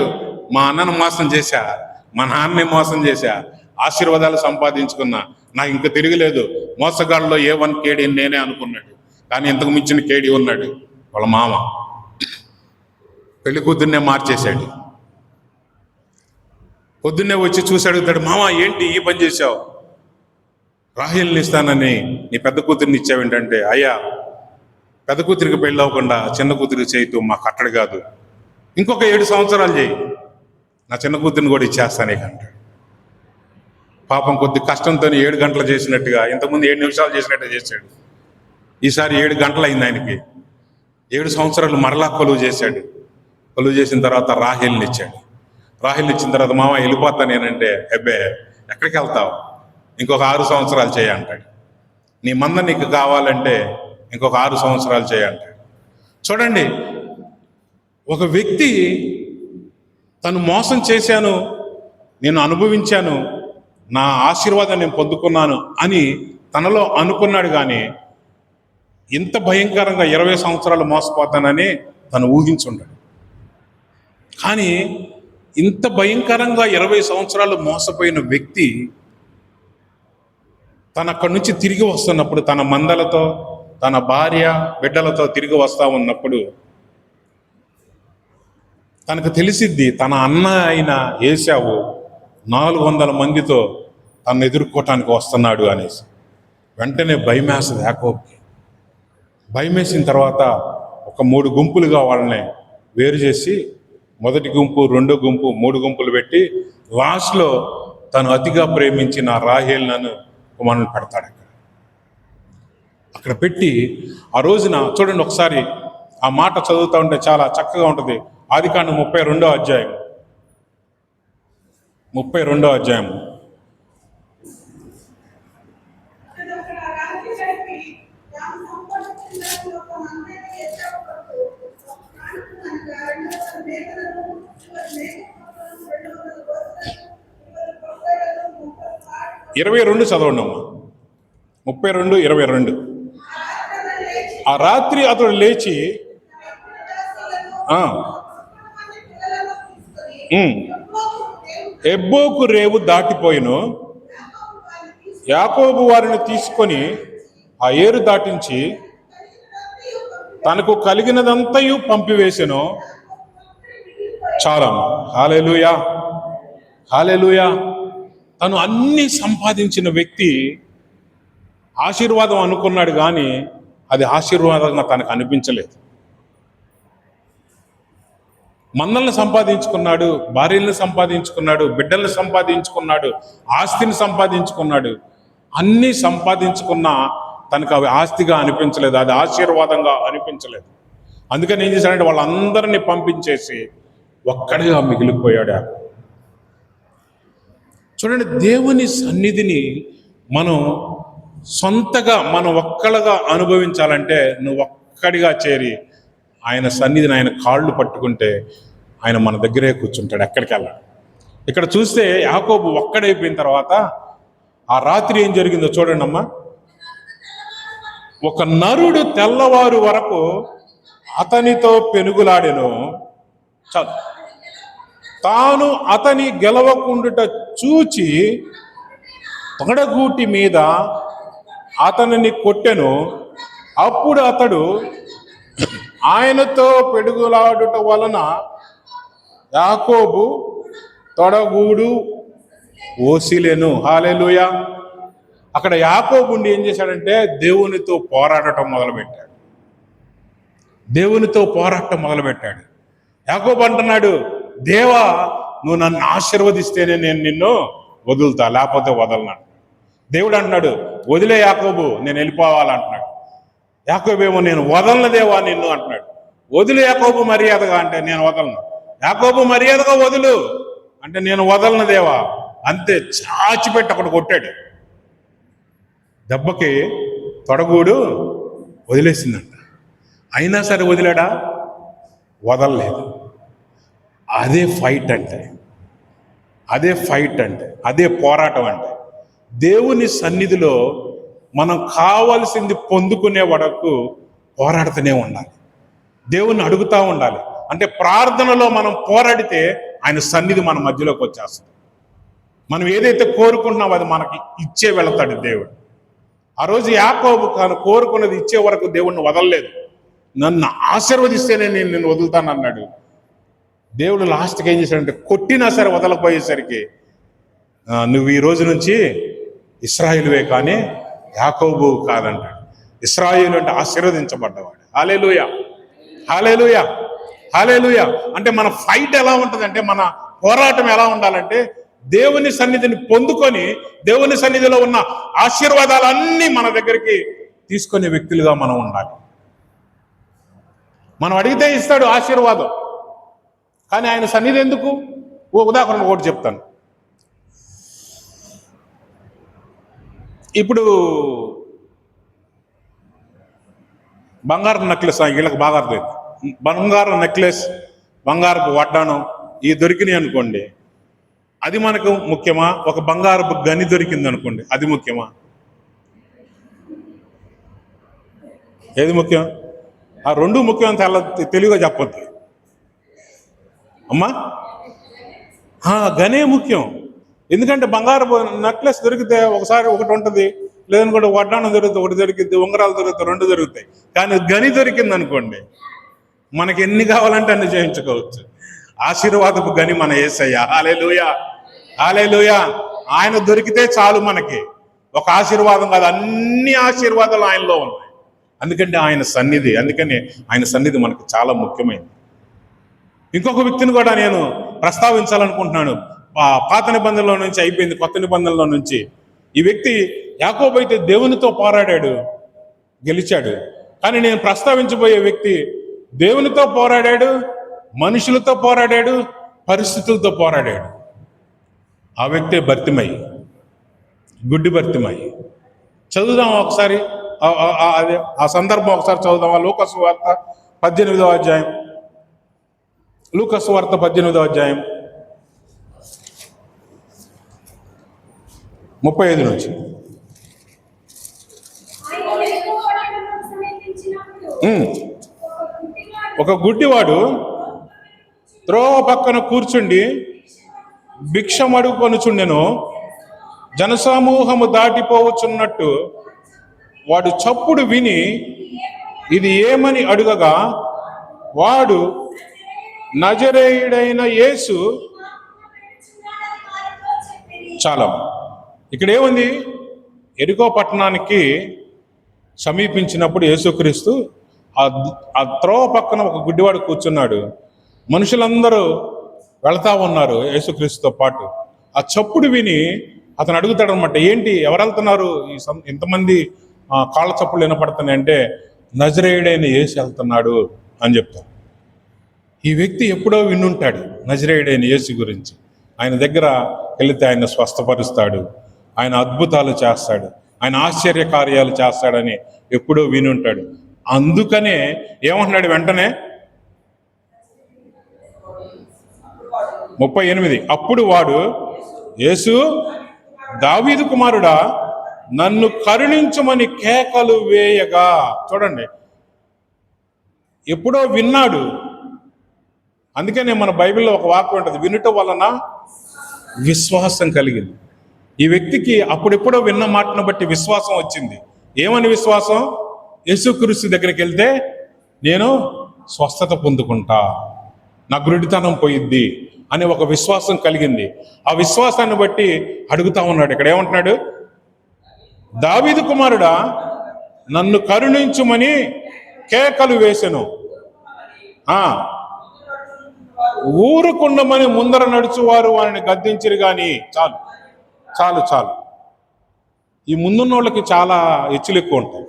మా అన్నను మోసం చేశా, మా నాన్నని మోసం చేశా, ఆశీర్వాదాలు సంపాదించుకున్నా, నాకు ఇంకా తిరగలేదు, మోసగాళ్ళలో A1 కేడీ నేనే అనుకున్నాడు. కానీ ఇంతకు మించిన కేడీ ఉన్నాడు వాళ్ళ మామ. పెళ్లి కూతుర్నే మార్చేశాడు. పొద్దున్నే వచ్చి చూసి అడుగుతాడు, మామ ఏంటి ఈ పని చేశావు, రాహేల్ని ఇస్తానని నీ పెద్ద కూతుర్ని ఇచ్చావేంటంటే, అయ్యా పెద్ద కూతురికి పెళ్ళి అవ్వకుండా చిన్న కూతురికి చేయటం మాకు అట్టడు కాదు, ఇంకొక 7 సంవత్సరాలు చేయి, నా చిన్న కూతురిని కూడా ఇచ్చేస్తానే అంటాడు. పాపం కొద్ది కష్టంతో 7 గంటలు చేసినట్టుగా, ఇంతకుముందు 7 నిమిషాలు చేసినట్టుగా చేశాడు. ఈసారి 7 గంటలు అయింది ఆయనకి. 7 సంవత్సరాలు మరలా కొలువు చేశాడు. కొలువు చేసిన తర్వాత రాహేల్ని ఇచ్చాడు. రాహేల్ని ఇచ్చిన తర్వాత మామ వెళ్ళిపోతా నేనంటే, అబ్బే ఎక్కడికి వెళ్తావు, ఇంకొక 6 సంవత్సరాలు చేయంటాడు. నీ మంద నీకు కావాలంటే ఇంకొక 6 సంవత్సరాలు చేయంటాడు. చూడండి, ఒక వ్యక్తి తను మోసం చేశాను, నేను అనుభవించాను, నా ఆశీర్వాదం నేను పొందుకున్నాను అని తనలో అనుకున్నాడు. కానీ ఇంత భయంకరంగా 20 సంవత్సరాలు మోసపోతానని తను ఊహించుండాడు. కానీ ఇంత భయంకరంగా 20 సంవత్సరాలు మోసపోయిన వ్యక్తి తన అక్కడి నుంచి తిరిగి వస్తున్నప్పుడు, తన మందలతో, తన భార్య బిడ్డలతో తిరిగి వస్తూ ఉన్నప్పుడు తనకు తెలిసిద్ది తన అన్న అయిన ఏశావు 400 మందితో తను ఎదుర్కోవటానికి వస్తున్నాడు అనేసి. వెంటనే భయమేస్తుంది యాకోబుకి. భయమేసిన తర్వాత ఒక 3 గుంపులుగా వాళ్ళని వేరు చేసి, మొదటి గుంపు, 2వ గుంపు, 3 గుంపులు పెట్టి లాస్ట్లో తను అతిగా ప్రేమించిన రాహేలును కుమారుని పెడతాడు. అక్కడ పెట్టి ఆ రోజున చూడండి, ఒకసారి ఆ మాట చదువుతూ ఉంటే చాలా చక్కగా ఉంటుంది. ఆదికాండం 32వ అధ్యాయం, 32వ అధ్యాయం. ఇరవై 22 చదవండి అమ్మా. 32:22. ఆ రాత్రి అతడు లేచి ఎబ్బోకు రేవు దాటిపోయిను, యాకోబు వారిని తీసుకొని ఆ ఏరు దాటించి తనకు కలిగినదంతయు పంపివేసెను. చాలమ్మా. హల్లెలూయా, హల్లెలూయా. తను అన్ని సంపాదించిన వ్యక్తి ఆశీర్వాదం అనుకున్నాడు, కానీ అది ఆశీర్వాదంగా తనకు అనిపించలేదు. మందల్ని సంపాదించుకున్నాడు, భార్యల్ని సంపాదించుకున్నాడు, బిడ్డల్ని సంపాదించుకున్నాడు, ఆస్తిని సంపాదించుకున్నాడు. అన్నీ సంపాదించుకున్నా తనకు అవి ఆస్తిగా అనిపించలేదు, అది ఆశీర్వాదంగా అనిపించలేదు. అందుకని ఏం చేశాడంటే వాళ్ళందరినీ పంపించేసి ఒక్కడిగా మిగిలిపోయాడు యాకోబు. చూడండి, దేవుని సన్నిధిని మనం సొంతగా మనం ఒక్కళ్ళగా అనుభవించాలంటే నువ్వు ఒక్కడిగా చేరి ఆయన సన్నిధిని, ఆయన కాళ్ళు పట్టుకుంటే ఆయన మన దగ్గరే కూర్చుంటాడు, ఎక్కడికి వెళ్ళాడు. ఇక్కడ చూస్తే యాకోబు ఒక్కడైపోయిన తర్వాత ఆ రాత్రి ఏం జరిగిందో చూడండి అమ్మా. ఒక నరుడు తెల్లవారు వరకు అతనితో పెనుగులాడెను. చాలు. తాను అతని గెలవకుండుట చూచి తొడగూటి మీద అతనిని కొట్టెను. అప్పుడు అతడు ఆయనతో పెడుగులాడుట వలన యాకోబు తొడగూడు ఓసిలెను. హల్లెలూయా. అక్కడ యాకోబు ఉండి ఏం చేశాడంటే దేవునితో పోరాడటం మొదలుపెట్టాడు. దేవునితో పోరాటం మొదలుపెట్టాడు. యాకోబు అంటున్నాడు, దేవా నువ్వు నన్ను ఆశీర్వదిస్తేనే నేను నిన్ను వదులుతా, లేకపోతే వదలనాడు. దేవుడు అంటున్నాడు, వదిలే యాకోబు, నేను వెళ్ళిపోవాలంటున్నాడు. యాకోబు ఏమో నేను వదలను దేవా నిన్ను అంటున్నాడు. వదిలే యాకోబు మర్యాదగా అంటే నేను వదలను. యాకోబు మర్యాదగా వదులు అంటే నేను వదలను దేవా. అంతే, చాచిపెట్టి అక్కడ కొట్టాడు. దెబ్బకి తొడగూడు వదిలేసిందంట. అయినా సరే వదిలాడా? వదలలేదు. అదే ఫైట్ అంటే, అదే ఫైట్ అంటే, అదే పోరాటం అంటే. దేవుని సన్నిధిలో మనం కావాల్సింది పొందుకునే వరకు పోరాడుతూనే ఉండాలి, దేవుణ్ణి అడుగుతూ ఉండాలి. అంటే ప్రార్థనలో మనం పోరాడితే ఆయన సన్నిధి మన మధ్యలోకి వచ్చేస్తుంది. మనం ఏదైతే కోరుకుంటున్నామో అది మనకి ఇచ్చే వెళతాడు దేవుడు. ఆ రోజు యాకోబు తాను కోరుకున్నది ఇచ్చే వరకు దేవుణ్ణి వదలలేదు. నన్ను ఆశీర్వదిస్తేనే నేను నిన్ను వదులుతాను అన్నాడు. దేవుడు లాస్ట్కి ఏం చేశాడంటే కొట్టినా సరే వదలపోయేసరికి నువ్వు ఈ రోజు నుంచి ఇశ్రాయేలువే కానీ యాకోబు కాదంటాడు. ఇశ్రాయేలు అంటే ఆశీర్వదించబడ్డవాడు. హల్లెలూయా, హల్లెలూయా, హల్లెలూయా. అంటే మన ఫైట్ ఎలా ఉంటుందంటే, మన పోరాటం ఎలా ఉండాలంటే దేవుని సన్నిధిని పొందుకొని దేవుని సన్నిధిలో ఉన్న ఆశీర్వాదాలన్నీ మన దగ్గరికి తీసుకునే వ్యక్తులుగా మనం ఉండాలి. మనం అడిగితే ఇస్తాడు ఆశీర్వాదం, కానీ ఆయన సన్నిధి ఎందుకు? ఉదాహరణ ఒకటి చెప్తాను. ఇప్పుడు బంగారు నెక్లెస్ వీళ్ళకి బాగా అర్థమైంది. బంగారు నెక్లెస్, బంగారపు వడ్డానం ఇవి దొరికినాయి అనుకోండి, అది మనకు ముఖ్యమా? ఒక బంగారపు గని దొరికింది అనుకోండి, అది ముఖ్యమా? ఏది ముఖ్యం? ఆ రెండు ముఖ్యం అంత తెలివిగా చెప్పొద్దు అమ్మా. గనే ముఖ్యం. ఎందుకంటే బంగారపు నెక్లెస్ దొరికితే ఒకసారి ఒకటి ఉంటుంది, లేదనుకోండి వడ్డానం దొరుకుతుంది ఒకటి దొరికింది, ఉంగరాలు దొరుకుతాయి రెండు దొరుకుతాయి. కానీ గని దొరికింది అనుకోండి, మనకి ఎన్ని కావాలంటే అన్ని చేయించుకోవచ్చు. ఆశీర్వాదపు గని మన యేసయ్య. హల్లెలూయా, హల్లెలూయా. ఆయన దొరికితే చాలు మనకి. ఒక ఆశీర్వాదం కాదు, అన్ని ఆశీర్వాదాలు ఆయనలో ఉన్నాయి. అందుకంటే ఆయన సన్నిధి, అందుకని ఆయన సన్నిధి మనకు చాలా ముఖ్యమైనది. ఇంకొక వ్యక్తిని కూడా నేను ప్రస్తావించాలనుకుంటున్నాను. పాత నిబంధనలో నుంచి అయిపోయింది, కొత్త నిబంధనలో నుంచి. ఈ వ్యక్తి యాకోబు అయితే దేవునితో పోరాడాడు, గెలిచాడు. కానీ నేను ప్రస్తావించబోయే వ్యక్తి దేవునితో పోరాడాడు, మనుషులతో పోరాడాడు, పరిస్థితులతో పోరాడాడు. ఆ వ్యక్తే భర్తిమయ్యి, గుడ్డి భర్తిమయ్యి. చదువుదాం ఒకసారి ఆ సందర్భం ఒకసారి చదువుదామా? లూకాసు వార్త 18వ అధ్యాయం. లూకాసు వార్త 18వ అధ్యాయం 35 నుంచి. ఒక గుడ్డివాడు త్రోవ పక్కన కూర్చుండి భిక్షమడుగు కొనుచుండెను. జనసమూహము దాటిపోవచ్చున్నట్టు వాడు చప్పుడు విని ఇది ఏమని అడుగగా, వాడు నజరేయుడైన యేసు. చాలా ఇక్కడ ఏముంది? ఎరికో పట్టణానికి సమీపించినప్పుడు యేసుక్రీస్తు ఆ త్రోవ పక్కన ఒక గుడ్డివాడు కూర్చున్నాడు. మనుషులందరూ వెళ్తా ఉన్నారు యేసుక్రీస్తుతో పాటు. ఆ చప్పుడు విని అతను అడుగుతాడు అనమాట, ఏంటి ఎవరు వెళ్తున్నారు? ఇంతమంది కాళ్ళ చప్పులు వినపడుతున్నాయి అంటే, నజరేయుడైన యేసు వెళ్తున్నాడు అని చెప్తారు. ఈ వ్యక్తి ఎప్పుడో వినుంటాడు నజరేయుడైన యేసు గురించి. ఆయన దగ్గర వెళితే ఆయన స్వస్థపరుస్తాడు, ఆయన అద్భుతాలు చేస్తాడు, ఆయన ఆశ్చర్య కార్యాలు చేస్తాడని ఎప్పుడో వినుంటాడు. అందుకనే ఏమంటున్నాడు వెంటనే 38, అప్పుడు వాడు, యేసు దావీదు కుమారుడా నన్ను కరుణించమని కేకలు వేయగా. చూడండి, ఎప్పుడో విన్నాడు. అందుకనే మన బైబిల్లో ఒక వాక్యం ఉంటుంది, వినుట వలన విశ్వాసం కలిగింది. ఈ వ్యక్తికి అప్పుడెప్పుడో విన్న మాటను బట్టి విశ్వాసం వచ్చింది. ఏమని విశ్వాసం? యేసుక్రీస్తు దగ్గరికి వెళ్తే నేను స్వస్థత పొందుకుంటా, నా గురుడితనం పోయిద్ది అనే ఒక విశ్వాసం కలిగింది. ఆ విశ్వాసాన్ని బట్టి అడుగుతా ఉన్నాడు. ఇక్కడ ఏమంటున్నాడు? దావీదు కుమారుడా నన్ను కరుణించుమని కేకలు వేసెను. ఊరుకుండమని ముందర నడుచువారు వారిని గద్దించిరు గాని. చాలు చాలు చాలు. ఈ ముందున్న వాళ్ళకి చాలా హెచ్చులు ఎక్కువ ఉంటాయి.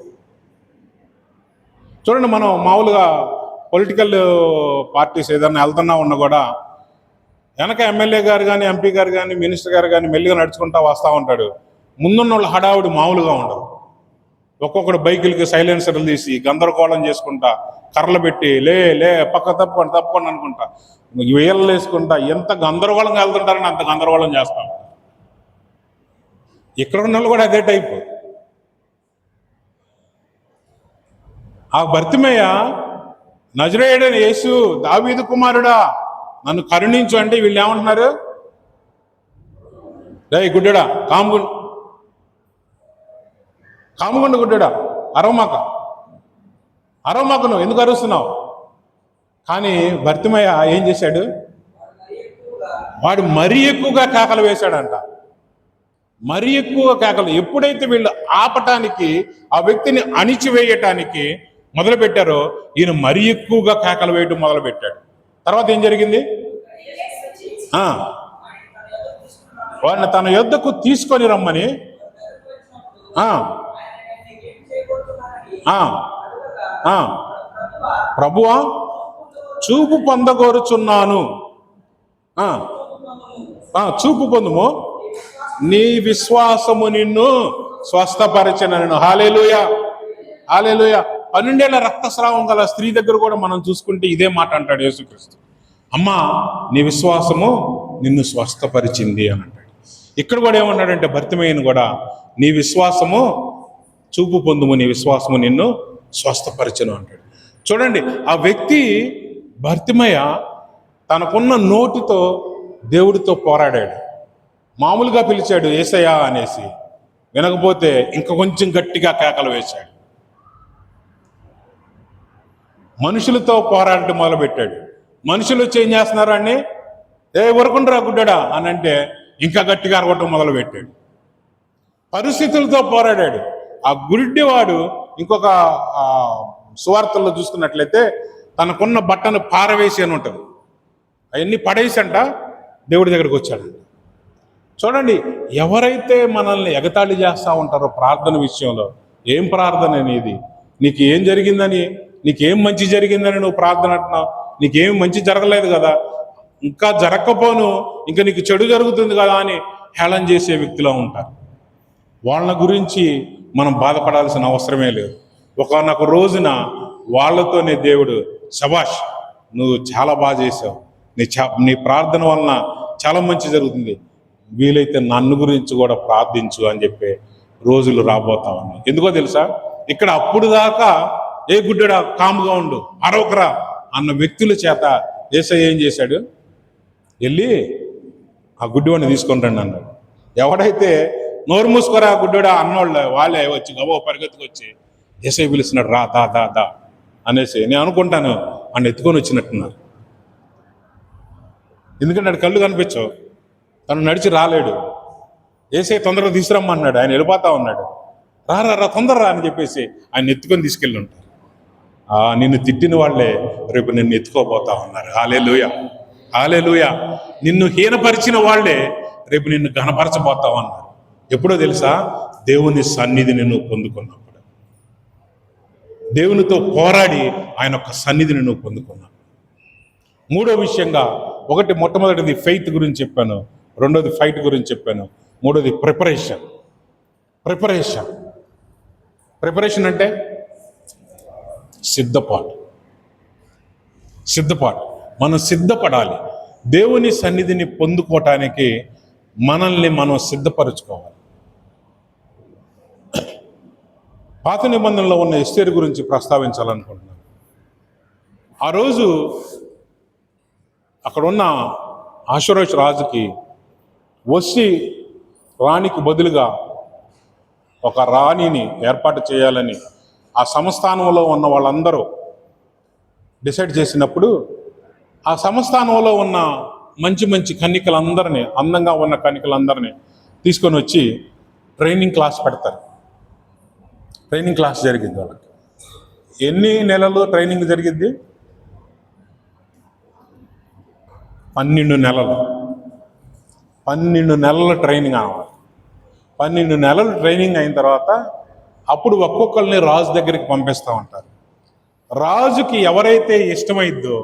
చూడండి, మనం మామూలుగా పొలిటికల్ పార్టీస్ ఏదన్నా వెళ్తున్నా ఉన్నా కూడా వెనక ఎమ్మెల్యే గారు కానీ, ఎంపీ గారు కానీ, మినిస్టర్ గారు కానీ మెల్లిగా నడుచుకుంటా వస్తూ ఉంటాడు. ముందున్న వాళ్ళ హడావుడి మామూలుగా ఉండదు. ఒక్కొక్కడు బైకులకి సైలెన్సర్లు తీసి గందరగోళం చేసుకుంటా, కర్రలు పెట్టి లే లే పక్క తప్పకుండా అనుకుంటా, వేళ్ళు వేసుకుంటా ఎంత గందరగోళంగా వెళ్తుంటారని అంత గందరగోళం చేస్తాం. ఇక్కడ ఉన్న వాళ్ళు కూడా అదే టైపు. ఆ బర్తిమేయ నజరేయుడైన యేసు దావీదు కుమారుడా నన్ను కరుణించు అంటే వీళ్ళు ఏమంటున్నారు? రే గుడ్డడా, కాముగుండు గుడ్డడా, అరవమాక నువ్వు ఎందుకు అరుస్తున్నావు? కానీ బర్తిమేయ ఏం చేశాడు? వాడు మరీ ఎక్కువగా కేకలు వేశాడంట. మరీ ఎక్కువ కేకలు. ఎప్పుడైతే వీళ్ళు ఆపటానికి, ఆ వ్యక్తిని అణిచివేయటానికి మొదలుపెట్టారో ఈయన మరీ ఎక్కువగా కేకలు వేయటం మొదలుపెట్టాడు. తర్వాత ఏం జరిగింది? వాడిని తన యొద్దకు తీసుకొని రమ్మని ప్రభువా చూపు పొందగోరుచున్నాను, చూపు పొందుము, నీ విశ్వాసము నిన్ను స్వస్థపరచనను. హల్లెలూయా, హల్లెలూయా. 12 ఏళ్ల రక్తస్రావం గల స్త్రీ దగ్గర కూడా మనం చూసుకుంటే ఇదే మాట అంటాడు యేసుక్రీస్తు. అమ్మా నీ విశ్వాసము నిన్ను స్వస్థపరిచింది అని అంటాడు. ఇక్కడ కూడా ఏమన్నాడంటే బర్తిమేయను కూడా, నీ విశ్వాసము చూపు పొందుము, నీ విశ్వాసము నిన్ను స్వస్థపరచను అంటాడు. చూడండి, ఆ వ్యక్తి బర్తిమేయ తనకున్న నోటితో దేవుడితో పోరాడాడు. మామూలుగా పిలిచాడు యేసయ్యా అనేసి, వినకపోతే ఇంకా కొంచెం గట్టిగా కేకలు వేశాడు. మనుషులతో పోరాడటం మొదలుపెట్టాడు. మనుషులు వచ్చి ఏం చేస్తున్నారు అని, ఊరుకుండ్రా గుడ్డడా అని అంటే ఇంకా గట్టిగా అరవటం మొదలుపెట్టాడు. పరిస్థితులతో పోరాడాడు. ఆ గుడ్డివాడు ఇంకొక సువార్తల్లో చూసుకున్నట్లయితే తనకున్న బట్టను పారవేసి అని ఉంటుంది, అవన్నీ పడేసంట దేవుడి దగ్గరికి వచ్చాడు. చూడండి, ఎవరైతే మనల్ని ఎగతాళి చేస్తూ ఉంటారో ప్రార్థన విషయంలో, ఏం ప్రార్థన అనేది? నీకు ఏం జరిగిందని, నీకేం మంచి జరిగిందని నువ్వు ప్రార్థన అంటున్నావు? నీకేం మంచి జరగలేదు కదా, ఇంకా జరగకపోను, ఇంకా నీకు చెడు జరుగుతుంది కదా అని హేళన చేసే వ్యక్తిలో ఉంటారు. వాళ్ళ గురించి మనం బాధపడాల్సిన అవసరమే లేదు. ఒకనొక రోజున వాళ్ళతోనే దేవుడు, శబాష్ నువ్వు చాలా బాగా చేసావు, నీ ప్రార్థన వలన చాలా మంచి జరుగుతుంది, వీలైతే నన్ను గురించి కూడా ప్రార్థించు అని చెప్పే రోజులు రాబోతా ఉన్నాయి. ఎందుకో తెలుసా? ఇక్కడ అప్పుడు దాకా ఏ గుడ్డడా కాముగా ఉండు, అరవకరా అన్న వ్యక్తుల చేత యేసయ్య ఏం చేశాడు? వెళ్ళి ఆ గుడ్డివాడిని తీసుకొని రండి అన్నాడు. ఎవడైతే నోరు మూసుకోరా గుడ్డడా అన్నోళ్ళు వాళ్ళే వచ్చి గబో పరిగెత్తుకు వచ్చి యేసయ్య పిలుస్తున్నాడు, రా దా దా దా అనేసి నేను అనుకుంటాను అని ఎత్తుకొని వచ్చినట్టున్నారు. ఎందుకంటే అటు కళ్ళు కనిపించవు, తను నడిచి రాలేడు. యేసయ్య తొందరగా తీసుకురమ్మన్నాడు, ఆయన వెళ్ళిపోతా ఉన్నాడు. రా రా రా తొందరరా అని చెప్పేసి ఆయన ఎత్తుకొని తీసుకెళ్ళి ఉంటారు. నిన్ను తిట్టిన వాళ్ళే రేపు నిన్ను ఎత్తుకోబోతా ఉన్నారు. హల్లెలూయా, హల్లెలూయా. నిన్ను హీనపరిచిన వాళ్ళే రేపు నిన్ను ఘనపరచబోతా ఉన్నారు. ఎప్పుడో తెలుసా? దేవుని సన్నిధిని నువ్వు పొందుకున్నప్పుడు. దేవునితో పోరాడి ఆయన యొక్క సన్నిధిని నువ్వు పొందుకున్నావు. మూడో విషయంగా, మొట్టమొదటిది ఫెయిత్ గురించి చెప్పాను, రెండోది ఫైట్ గురించి చెప్పాను, మూడోది ప్రిపరేషన్. ప్రిపరేషన్ అంటే సిద్ధపాటు. మనం సిద్ధపడాలి. దేవుని సన్నిధిని పొందుకోవటానికి మనల్ని మనం సిద్ధపరచుకోవాలి. పాత నిబంధనలో ఉన్న ఎస్తేరు గురించి ప్రస్తావించాలనుకుంటున్నాను. ఆ రోజు అక్కడ ఉన్న అహష్వేరోషు రాజుకి వష్టి రాణికి బదులుగా ఒక రాణిని ఏర్పాటు చేయాలని ఆ సంస్థానంలో ఉన్న వాళ్ళందరూ డిసైడ్ చేసినప్పుడు, ఆ సంస్థానంలో ఉన్న మంచి కన్యకలందరినీ, అందంగా ఉన్న కన్యకలందరినీ తీసుకొని వచ్చి ట్రైనింగ్ క్లాస్ పెడతారు. ట్రైనింగ్ క్లాస్ జరిగింది వాళ్ళకి. ఎన్ని నెలలు ట్రైనింగ్ జరిగింది? 12 నెలలు. 12 నెలల ట్రైనింగ్ అన్నమాట. 12 నెలలు ట్రైనింగ్ అయిన తర్వాత అప్పుడు ఒక్కొక్కరిని రాజు దగ్గరికి పంపిస్తూ ఉంటారు. రాజుకి ఎవరైతే ఇష్టమైద్దో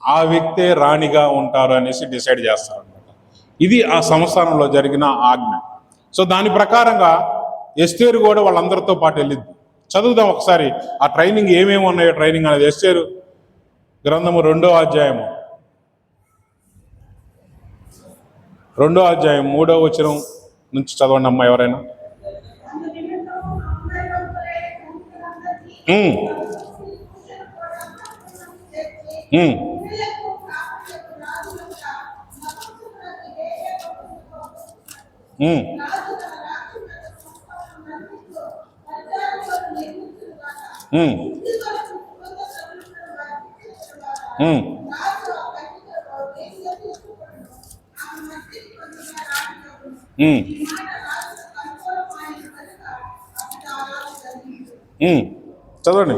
ఆ వ్యక్తే రాణిగా ఉంటారు అనేసి డిసైడ్ చేస్తారనమాట. ఇది ఆ సంస్థానంలో జరిగిన ఆజ్ఞ. సో దాని ప్రకారంగా ఎస్తేరు కూడా వాళ్ళందరితో పాటు వెళ్ళింది. చదువుదాం ఒకసారి ఆ ట్రైనింగ్ ఏమేమి ఉన్నాయో. ట్రైనింగ్ అనేది ఎస్తేరు గ్రంథము 2వ అధ్యాయము 3వ వచనం నుంచి చదవండి అమ్మా ఎవరైనా. చదవండి.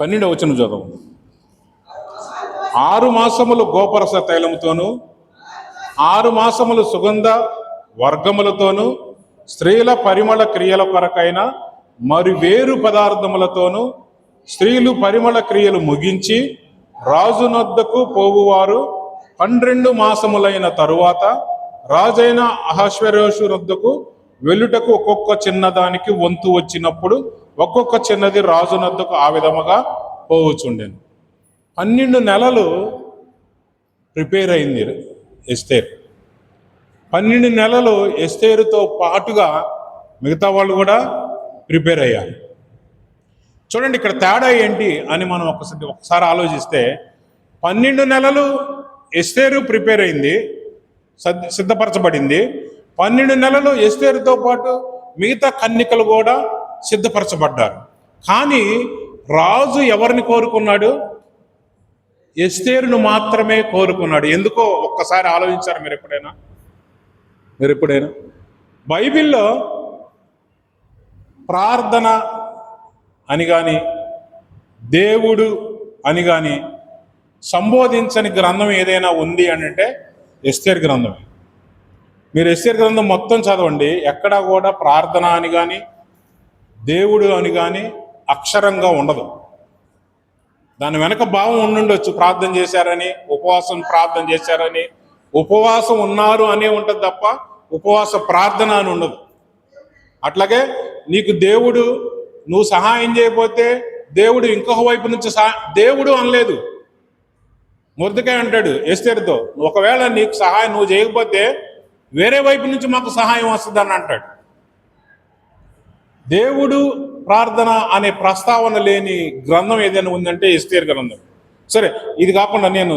పన్నెండవ వచనం చదువు. 6 మాసములు గోపరస తైలముతోను 6 మాసములు సుగంధ వర్గములతోను స్త్రీల పరిమళ క్రియల కొరకైన మరి వేరు పదార్థములతోనూ స్త్రీలు పరిమళ క్రియలు ముగించి రాజునొద్దకు పోవువారు 12 మాసములైన తరువాత రాజైన అహష్వేరోషు నొద్దకు వెళ్ళుటకు ఒక్కొక్క చిన్నదానికి వంతు వచ్చినప్పుడు ఒక్కొక్క చిన్నది రాజునొద్దకు ఆ విధముగా పోవచ్చుండెను. 12 నెలలు ప్రిపేర్ అయింది ఎస్తేర్. 12 నెలలు ఎస్తేరుతో పాటుగా మిగతా వాళ్ళు కూడా ప్రిపేర్ అయ్యారు. చూడండి ఇక్కడ తేడా ఏంటి అని మనం ఒకసారి ఆలోచిస్తే, 12 నెలలు ఎస్తేరు ప్రిపేర్ అయింది, సిద్ధపరచబడింది. 12 నెలలు ఎస్తేరుతో పాటు మిగతా కన్యకలు కూడా సిద్ధపరచబడ్డారు. కానీ రాజు ఎవరిని కోరుకున్నాడు? ఎస్తేరును మాత్రమే కోరుకున్నాడు. ఎందుకో ఒక్కసారి ఆలోచించారు మీరు ఎప్పుడైనా? బైబిల్లో ప్రార్థన అని కానీ దేవుడు అని కానీ సంబోధించని గ్రంథం ఏదైనా ఉంది అని అంటే ఎస్తేరు గ్రంథమే. మీరు ఎస్తేరు గ్రంథం మొత్తం చదవండి, ఎక్కడా కూడా ప్రార్థన అని కానీ దేవుడు అని కానీ అక్షరంగా ఉండదు. దాని వెనక భావం ఉండుండొచ్చు, ప్రార్థన చేశారని, ప్రార్థన చేశారని, ఉపవాసం ఉన్నారు అనే ఉంటుంది తప్ప ఉపవాస ప్రార్థన అని ఉండదు. అట్లాగే నీకు దేవుడు, నువ్వు సహాయం చేయకపోతే దేవుడు ఇంకొక వైపు నుంచి దేవుడు అనలేదు. మొర్దెకై అంటాడు ఎస్తేరుతో, ఒకవేళ నీకు సహాయం నువ్వు చేయకపోతే వేరే వైపు నుంచి మాకు సహాయం వస్తుందని అంటాడు. దేవుడు ప్రార్థన అనే ప్రస్తావన లేని గ్రంథం ఏదైనా ఉందంటే ఎస్తేరు గ్రంథం. సరే, ఇది కాకుండా నేను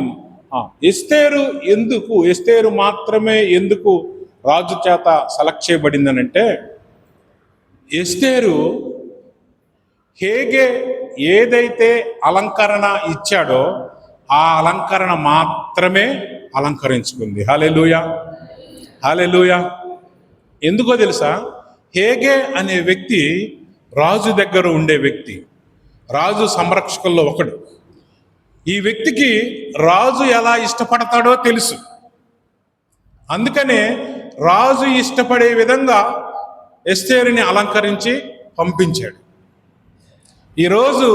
ఎస్తేరు మాత్రమే ఎందుకు రాజు చేత సెలెక్ట్ చేయబడిందనంటే, ఎస్తేరు హేగే ఏదైతే అలంకరణ ఇచ్చాడో ఆ అలంకరణ మాత్రమే అలంకరించుకుంది. హల్లెలూయా, హల్లెలూయా. ఎందుకో తెలుసా? హేగే అనే వ్యక్తి రాజు దగ్గర ఉండే వ్యక్తి, రాజు సంరక్షకుల్లో ఒకడు. ఈ వ్యక్తికి రాజు ఎలా ఇష్టపడతాడో తెలుసు. అందుకనే రాజు ఇష్టపడే విధంగా ఎస్తేరుని అలంకరించి పంపించాడు. ఈరోజు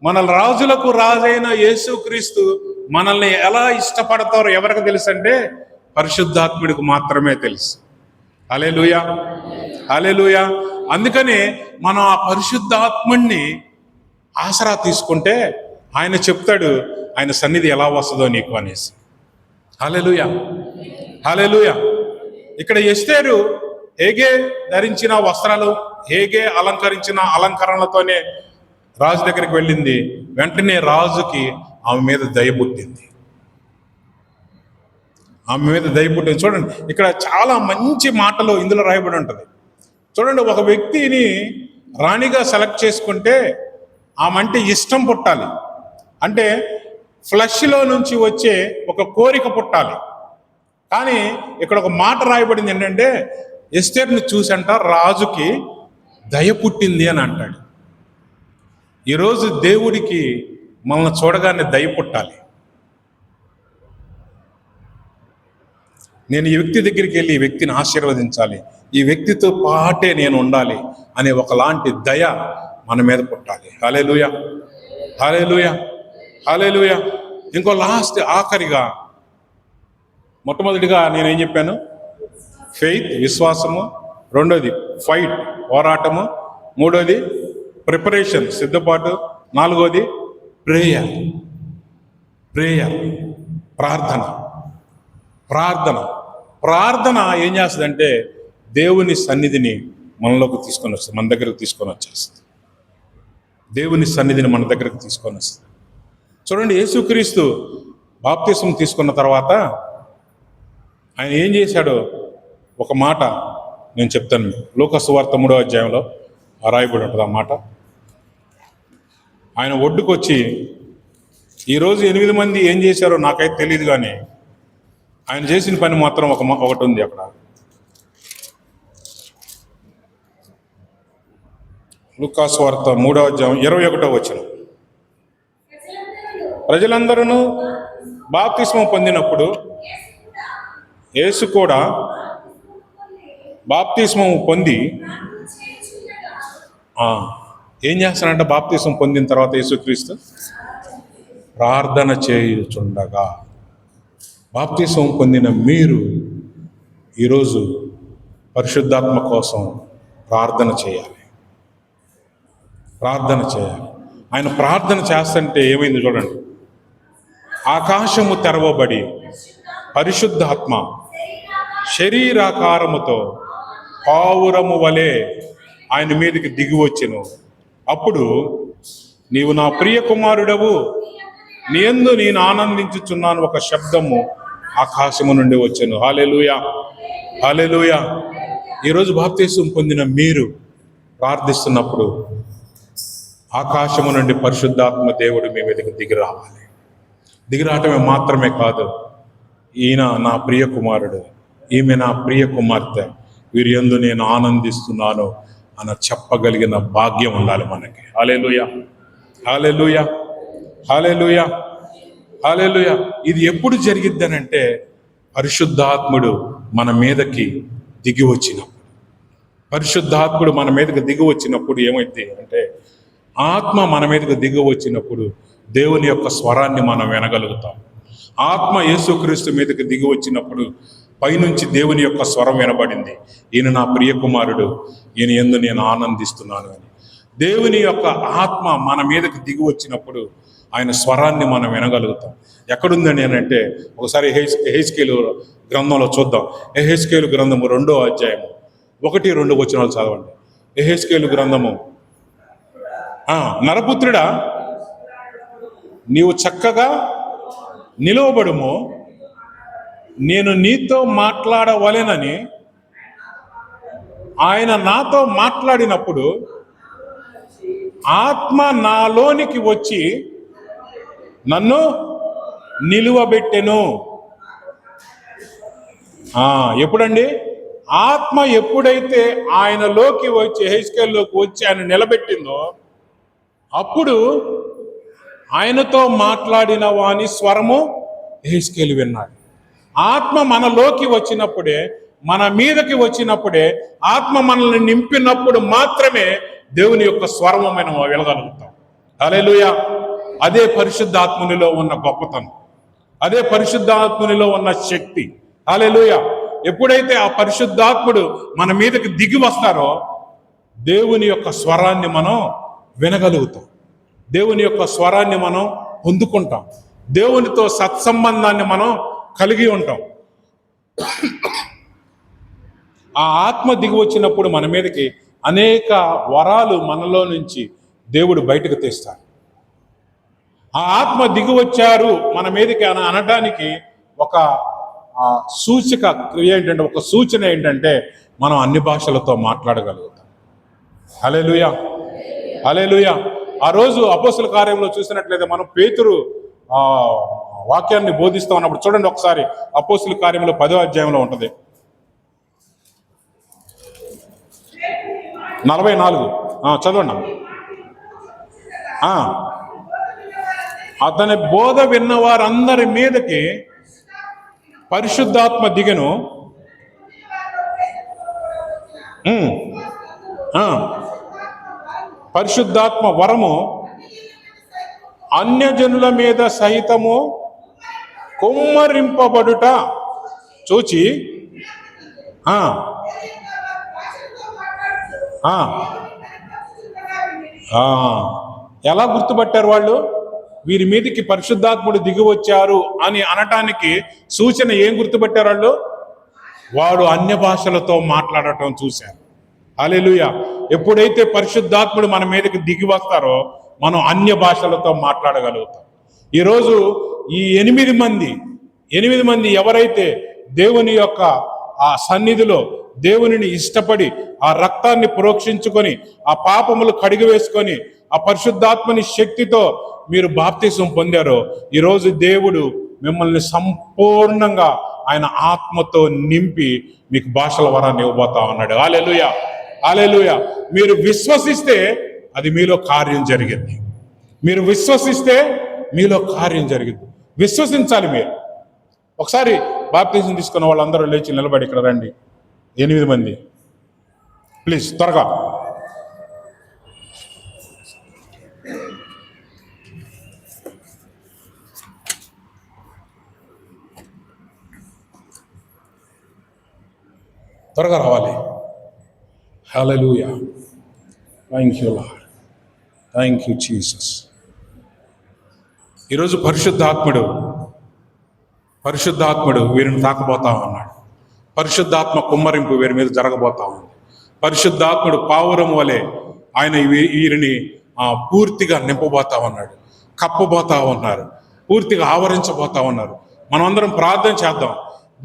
మన రాజులకు రాజైన యేసుక్రీస్తు మనల్ని ఎలా ఇష్టపడతారో ఎవరికి తెలుసు అంటే పరిశుద్ధాత్ముడికి మాత్రమే తెలుసు. హల్లెలూయా, హల్లెలూయా. అందుకనే మనం ఆ పరిశుద్ధాత్ముడిని ఆసరా తీసుకుంటే ఆయన చెప్తాడు ఆయన సన్నిధి ఎలా వస్తుందో నీకు అనేసి. హల్లెలూయా, హల్లెలూయా. ఇక్కడ ఎస్తేరు హేగే ధరించిన వస్త్రాలు, హేగే అలంకరించిన అలంకరణలతోనే రాజు దగ్గరికి వెళ్ళింది. వెంటనే రాజుకి ఆమె మీద దయ పుట్టింది. చూడండి, ఇక్కడ చాలా మంచి మాటలు ఇందులో రాయబడి ఉంటుంది. చూడండి, ఒక వ్యక్తిని రాణిగా సెలెక్ట్ చేసుకుంటే ఆమె అంటే ఇష్టం పుట్టాలి, అంటే ఫ్లష్లో నుంచి వచ్చే ఒక కోరిక పుట్టాలి. కానీ ఇక్కడ ఒక మాట రాయబడింది ఏంటంటే, ఎస్తేర్ని చూసంట రాజుకి దయ పుట్టింది అని అంటాడు. ఈరోజు దేవుడికి మనల్ని చూడగానే దయ పుట్టాలి. నేను ఈ వ్యక్తి దగ్గరికి వెళ్ళి ఈ వ్యక్తిని ఆశీర్వదించాలి, ఈ వ్యక్తితో పాటే నేను ఉండాలి అనే ఒకలాంటి దయ మన మీద పుట్టాలి. హల్లెలూయా, హల్లెలూయా, హల్లెలూయా. ఇంకో ఆఖరిగా మొట్టమొదటిగా నేనేం చెప్పాను? ఫెయిత్, విశ్వాసము. రెండోది ఫైట్, పోరాటము. మూడోది ప్రిపరేషన్, సిద్ధపాటు. నాలుగోది ప్రేయర్, ప్రార్థన. ప్రార్థన ఏం చేస్తుందంటే దేవుని సన్నిధిని మనలోకి తీసుకొని వస్తుంది, మన దగ్గరకు తీసుకొని వచ్చేస్తుంది. దేవుని సన్నిధిని మన దగ్గరకు తీసుకొని వస్తుంది. చూడండి, యేసుక్రీస్తు బాప్తిసం తీసుకున్న తర్వాత ఆయన ఏం చేశాడో ఒక మాట నేను చెప్తాను. లూకా సువార్త 3వ అధ్యాయంలో రాయబడి ఉంటుంది ఆ మాట. ఆయన ఒడ్డుకు వచ్చి, ఈరోజు 8 మంది ఏం చేశారో నాకైతే తెలియదు, కానీ ఆయన చేసిన పని మాత్రం ఒకటి ఉంది అక్కడ. లూకా సువార్త 3వ అధ్యాయం 21వ వచనం. ప్రజలందరూ బాప్తిస్మం పొందినప్పుడు యేసు కూడా బాప్తిస్మం పొంది ఏం చేస్తానంటే, బాప్తిస్మం పొందిన తర్వాత యేసుక్రీస్తు ప్రార్థన చేయుచుండగా. బాప్తిస్మం పొందిన మీరు ఈరోజు పరిశుద్ధాత్మ కోసం ప్రార్థన చేయాలి. ఆయన ప్రార్థన చేస్తుంటే ఏమైంది చూడండి. ఆకాశము తెరవబడి పరిశుద్ధాత్మ శరీరాకారముతో పావురము వలె ఆయన మీదకి దిగి వచ్చెను. అప్పుడు నీవు నా ప్రియ కుమారుడవు, నీ యందు నేను ఆనందించుచున్నాను ఒక శబ్దము ఆకాశము నుండి వచ్చెను. హల్లెలూయా, హల్లెలూయా. ఈరోజు బాప్తిసం పొందిన మీరు ప్రార్థిస్తున్నప్పుడు ఆకాశము నుండి పరిశుద్ధాత్మ దేవుడు మీ మీదకి దిగి రావాలి. దిగి రావటమే మాత్రమే కాదు, ఈయన నా ప్రియ కుమారుడు, ఈమె నా ప్రియ కుమార్తె, వీరి యందు నేను ఆనందిస్తున్నాను అని చెప్పగలిగిన భాగ్యం ఉండాలి మనకి. హల్లెలూయా, హల్లెలూయా, హల్లెలూయా, హల్లెలూయా. ఇది ఎప్పుడు జరిగిద్దనంటే పరిశుద్ధాత్ముడు మన మీదకి దిగి వచ్చినప్పుడు. పరిశుద్ధాత్ముడు మన మీదకి దిగి వచ్చినప్పుడు ఏమైంది అంటే ఆత్మ మన మీదకు దిగి వచ్చినప్పుడు దేవుని యొక్క స్వరాన్ని మనం వినగలుగుతాం. ఆత్మ యేసుక్రీస్తు మీదకి దిగి వచ్చినప్పుడు పైనుంచి దేవుని యొక్క స్వరం వినబడింది, ఈయన నా ప్రియ కుమారుడు, ఈయన యందు నేను ఆనందిస్తున్నాను అని. దేవుని యొక్క ఆత్మ మన మీదకి దిగి వచ్చినప్పుడు ఆయన స్వరాన్ని మనం వినగలుగుతాం. ఎక్కడుందని అంటే ఒకసారి ఎహెజ్కేలు గ్రంథంలో చూద్దాం. ఎహెజ్కేలు గ్రంథము 2వ అధ్యాయము 1-2 వచనాలు చదవండి. ఎహెజ్కేలు గ్రంథము. నరపుత్రుడా, నీవు చక్కగా నిలవబడుము, నేను నీతో మాట్లాడవలెనని ఆయన నాతో మాట్లాడినప్పుడు ఆత్మ నాలోనికి వచ్చి నన్ను నిలువబెట్టెను. ఎప్పుడండి? ఆత్మ ఎప్పుడైతే ఆయనలోకి వచ్చి ఎహెజ్కేలులోకి వచ్చి ఆయన నిలబెట్టిందో అప్పుడు ఆయనతో మాట్లాడిన వాని స్వరము ఎహెజ్కేలు విన్నాడు. ఆత్మ మనలోకి వచ్చినప్పుడే, మన మీదకి వచ్చినప్పుడే, ఆత్మ మనల్ని నింపినప్పుడు మాత్రమే దేవుని యొక్క స్వరము మనం వినగలుగుతాం. హల్లెలూయా. అదే పరిశుద్ధాత్మునిలో ఉన్న గొప్పతనం, అదే పరిశుద్ధాత్మునిలో ఉన్న శక్తి. హల్లెలూయా. ఎప్పుడైతే ఆ పరిశుద్ధాత్ముడు మన మీదకి దిగి వస్తారో దేవుని యొక్క స్వరాన్ని మనం వినగలుగుతాం, దేవుని యొక్క స్వరాన్ని మనం పొందుకుంటాం, దేవునితో సత్సంబంధాన్ని మనం కలిగి ఉంటాం. ఆ ఆత్మ దిగి వచ్చినప్పుడు మన మీదకి అనేక వరాలు మనలో నుంచి దేవుడు బయటకు తీస్తాడు. ఆ ఆత్మ దిగి వచ్చారు మన మీదకి అనడానికి ఒక సూచిక ఏంటంటే, ఒక సూచన ఏంటంటే మనం అన్ని భాషలతో మాట్లాడగలుగుతాం. హల్లెలూయా, హల్లెలూయా. ఆ రోజు అపోస్తుల కార్యంలో చూసినట్లయితే మనం పేతురు వాక్యాన్ని బోధిస్తూ ఉన్నప్పుడు చూడండి ఒకసారి, అపోస్తుల కార్యంలో 10వ అధ్యాయంలో ఉంటుంది, 44 చదవండి. అతని బోధ విన్న వారందరి మీదకి పరిశుద్ధాత్మ దిగెను. పరిశుద్ధాత్మ వరము అన్యజనుల మీద సహితము కుమ్మరింపబడుట చూచి ఎలా గుర్తుపట్టారు వాళ్ళు? వీరి మీదకి పరిశుద్ధాత్ముడు దిగి వచ్చారు అని అనటానికి సూచన ఏం గుర్తుపట్టారు వాళ్ళు? వాడు అన్య భాషలతో మాట్లాడటం చూశారు. హల్లెలూయా. ఎప్పుడైతే పరిశుద్ధాత్ముడు మన మీదకి దిగి వస్తారో మనం అన్య భాషలతో మాట్లాడగలుగుతాం. ఈరోజు ఈ 8 మంది ఎవరైతే దేవుని యొక్క ఆ సన్నిధిలో దేవునిని ఇష్టపడి ఆ రక్తాన్ని ప్రోక్షించుకొని ఆ పాపములు కడిగి వేసుకొని ఆ పరిశుద్ధాత్మని శక్తితో మీరు బాప్తిసం పొందారో ఈరోజు దేవుడు మిమ్మల్ని సంపూర్ణంగా ఆయన ఆత్మతో నింపి మీకు భాషల వరాన్ని ఇవ్వబోతా ఉన్నాడు. హల్లెలూయా, హల్లెలూయా. మీరు విశ్వసిస్తే అది మీలో కార్యం జరిగింది. మీరు విశ్వసిస్తే మీలో కార్యం జరిగింది. విశ్వసించాలి మీరు. ఒకసారి బాప్తిసం తీసుకున్న వాళ్ళందరూ లేచి నిలబడి ఇక్కడ రండి. 8 మంది ప్లీజ్ త్వరగా. త్వరగా రావాలి. Hallelujah. Thank you Lord, thank you Jesus. ఈరోజు పరిశుద్ధాత్ముడు వీరిని తాకబోతా ఉన్నాడు. పరిశుద్ధాత్మ కుమ్మరింపు వీరి మీద జరగబోతా ఉంది. పరిశుద్ధాత్ముడు పావురం వలె ఆయన వీరిని పూర్తిగా నింపబోతా ఉన్నాడు, కప్పబోతా ఉన్నారు, పూర్తిగా ఆవరించబోతా ఉన్నారు. మనమందరం ప్రార్థన చేద్దాం.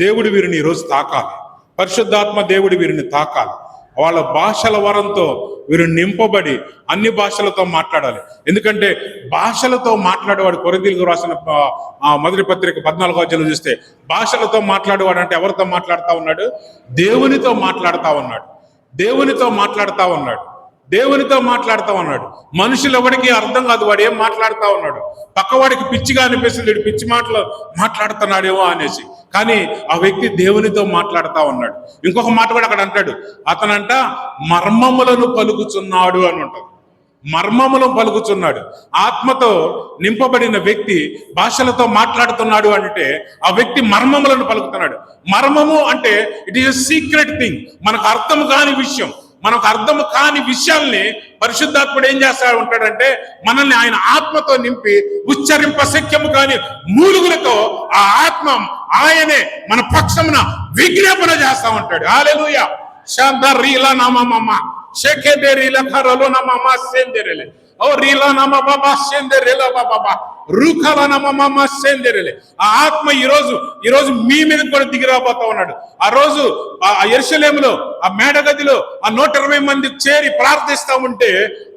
దేవుడు వీరిని ఈరోజు తాకాలి. పరిశుద్ధాత్మ దేవుడు వీరిని తాకాలి. వాళ్ళ భాషల వరంతో వీరు నింపబడి అన్ని భాషలతో మాట్లాడాలి. ఎందుకంటే భాషలతో మాట్లాడేవాడు, కొరింథీయులకు రాసిన మొదటి పత్రిక 14వ అధ్యాయంలో చూస్తే భాషలతో మాట్లాడేవాడు అంటే ఎవరితో మాట్లాడుతూ ఉన్నాడు? దేవునితో మాట్లాడుతూ ఉన్నాడు, దేవునితో మాట్లాడుతూ ఉన్నాడు, దేవునితో మాట్లాడుతూ ఉన్నాడు. మనుషులు ఎవరికి అర్థం కాదు వాడు ఏం మాట్లాడుతూ ఉన్నాడు. పక్కవాడికి పిచ్చిగా అనిపిస్తుంది, వీడు పిచ్చి మాటలు మాట్లాడుతున్నాడేమో అనేసి. కానీ ఆ వ్యక్తి దేవునితో మాట్లాడుతూ ఉన్నాడు. ఇంకొక మాట కూడా అక్కడ అంటాడు, అతనంట మర్మములను పలుకుతున్నాడు అని ఉంటుంది. మర్మములు పలుకుచున్నాడు. ఆత్మతో నింపబడిన వ్యక్తి భాషలతో మాట్లాడుతున్నాడు అంటే ఆ వ్యక్తి మర్మములను పలుకుతున్నాడు. మర్మము అంటే ఇట్ ఈస్ సీక్రెట్ థింగ్, మనకు అర్థం కాని విషయం. మనకు అర్థం కాని విషయాల్ని పరిశుద్ధాత్ముడు ఏం చేస్తా ఉంటాడంటే మనల్ని ఆయన ఆత్మతో నింపి ఉచ్చరింప శక్యము కాని మూలుగులతో ఆ ఆత్మ ఆయనే మన పక్షమున విజ్ఞాపన చేస్తా ఉంటాడు. హల్లెలూయా. శాంతరీల నామమ్మ షెకెదెరిల ఖరలో నమమ్మ సెందెరెలే ఓ రీల నమ బాబా సెందెరెల బాబా రూఖల నమమ్మ సెందెరెలే. ఆ ఆత్మ ఈరోజు మీ మీద కూడా దిగి రాబోతా ఉన్నాడు. ఆ రోజు ఆ యెరూషలేములో ఆ మేడగదిలో ఆ 120 మంది చేరి ప్రార్థిస్తా ఉంటే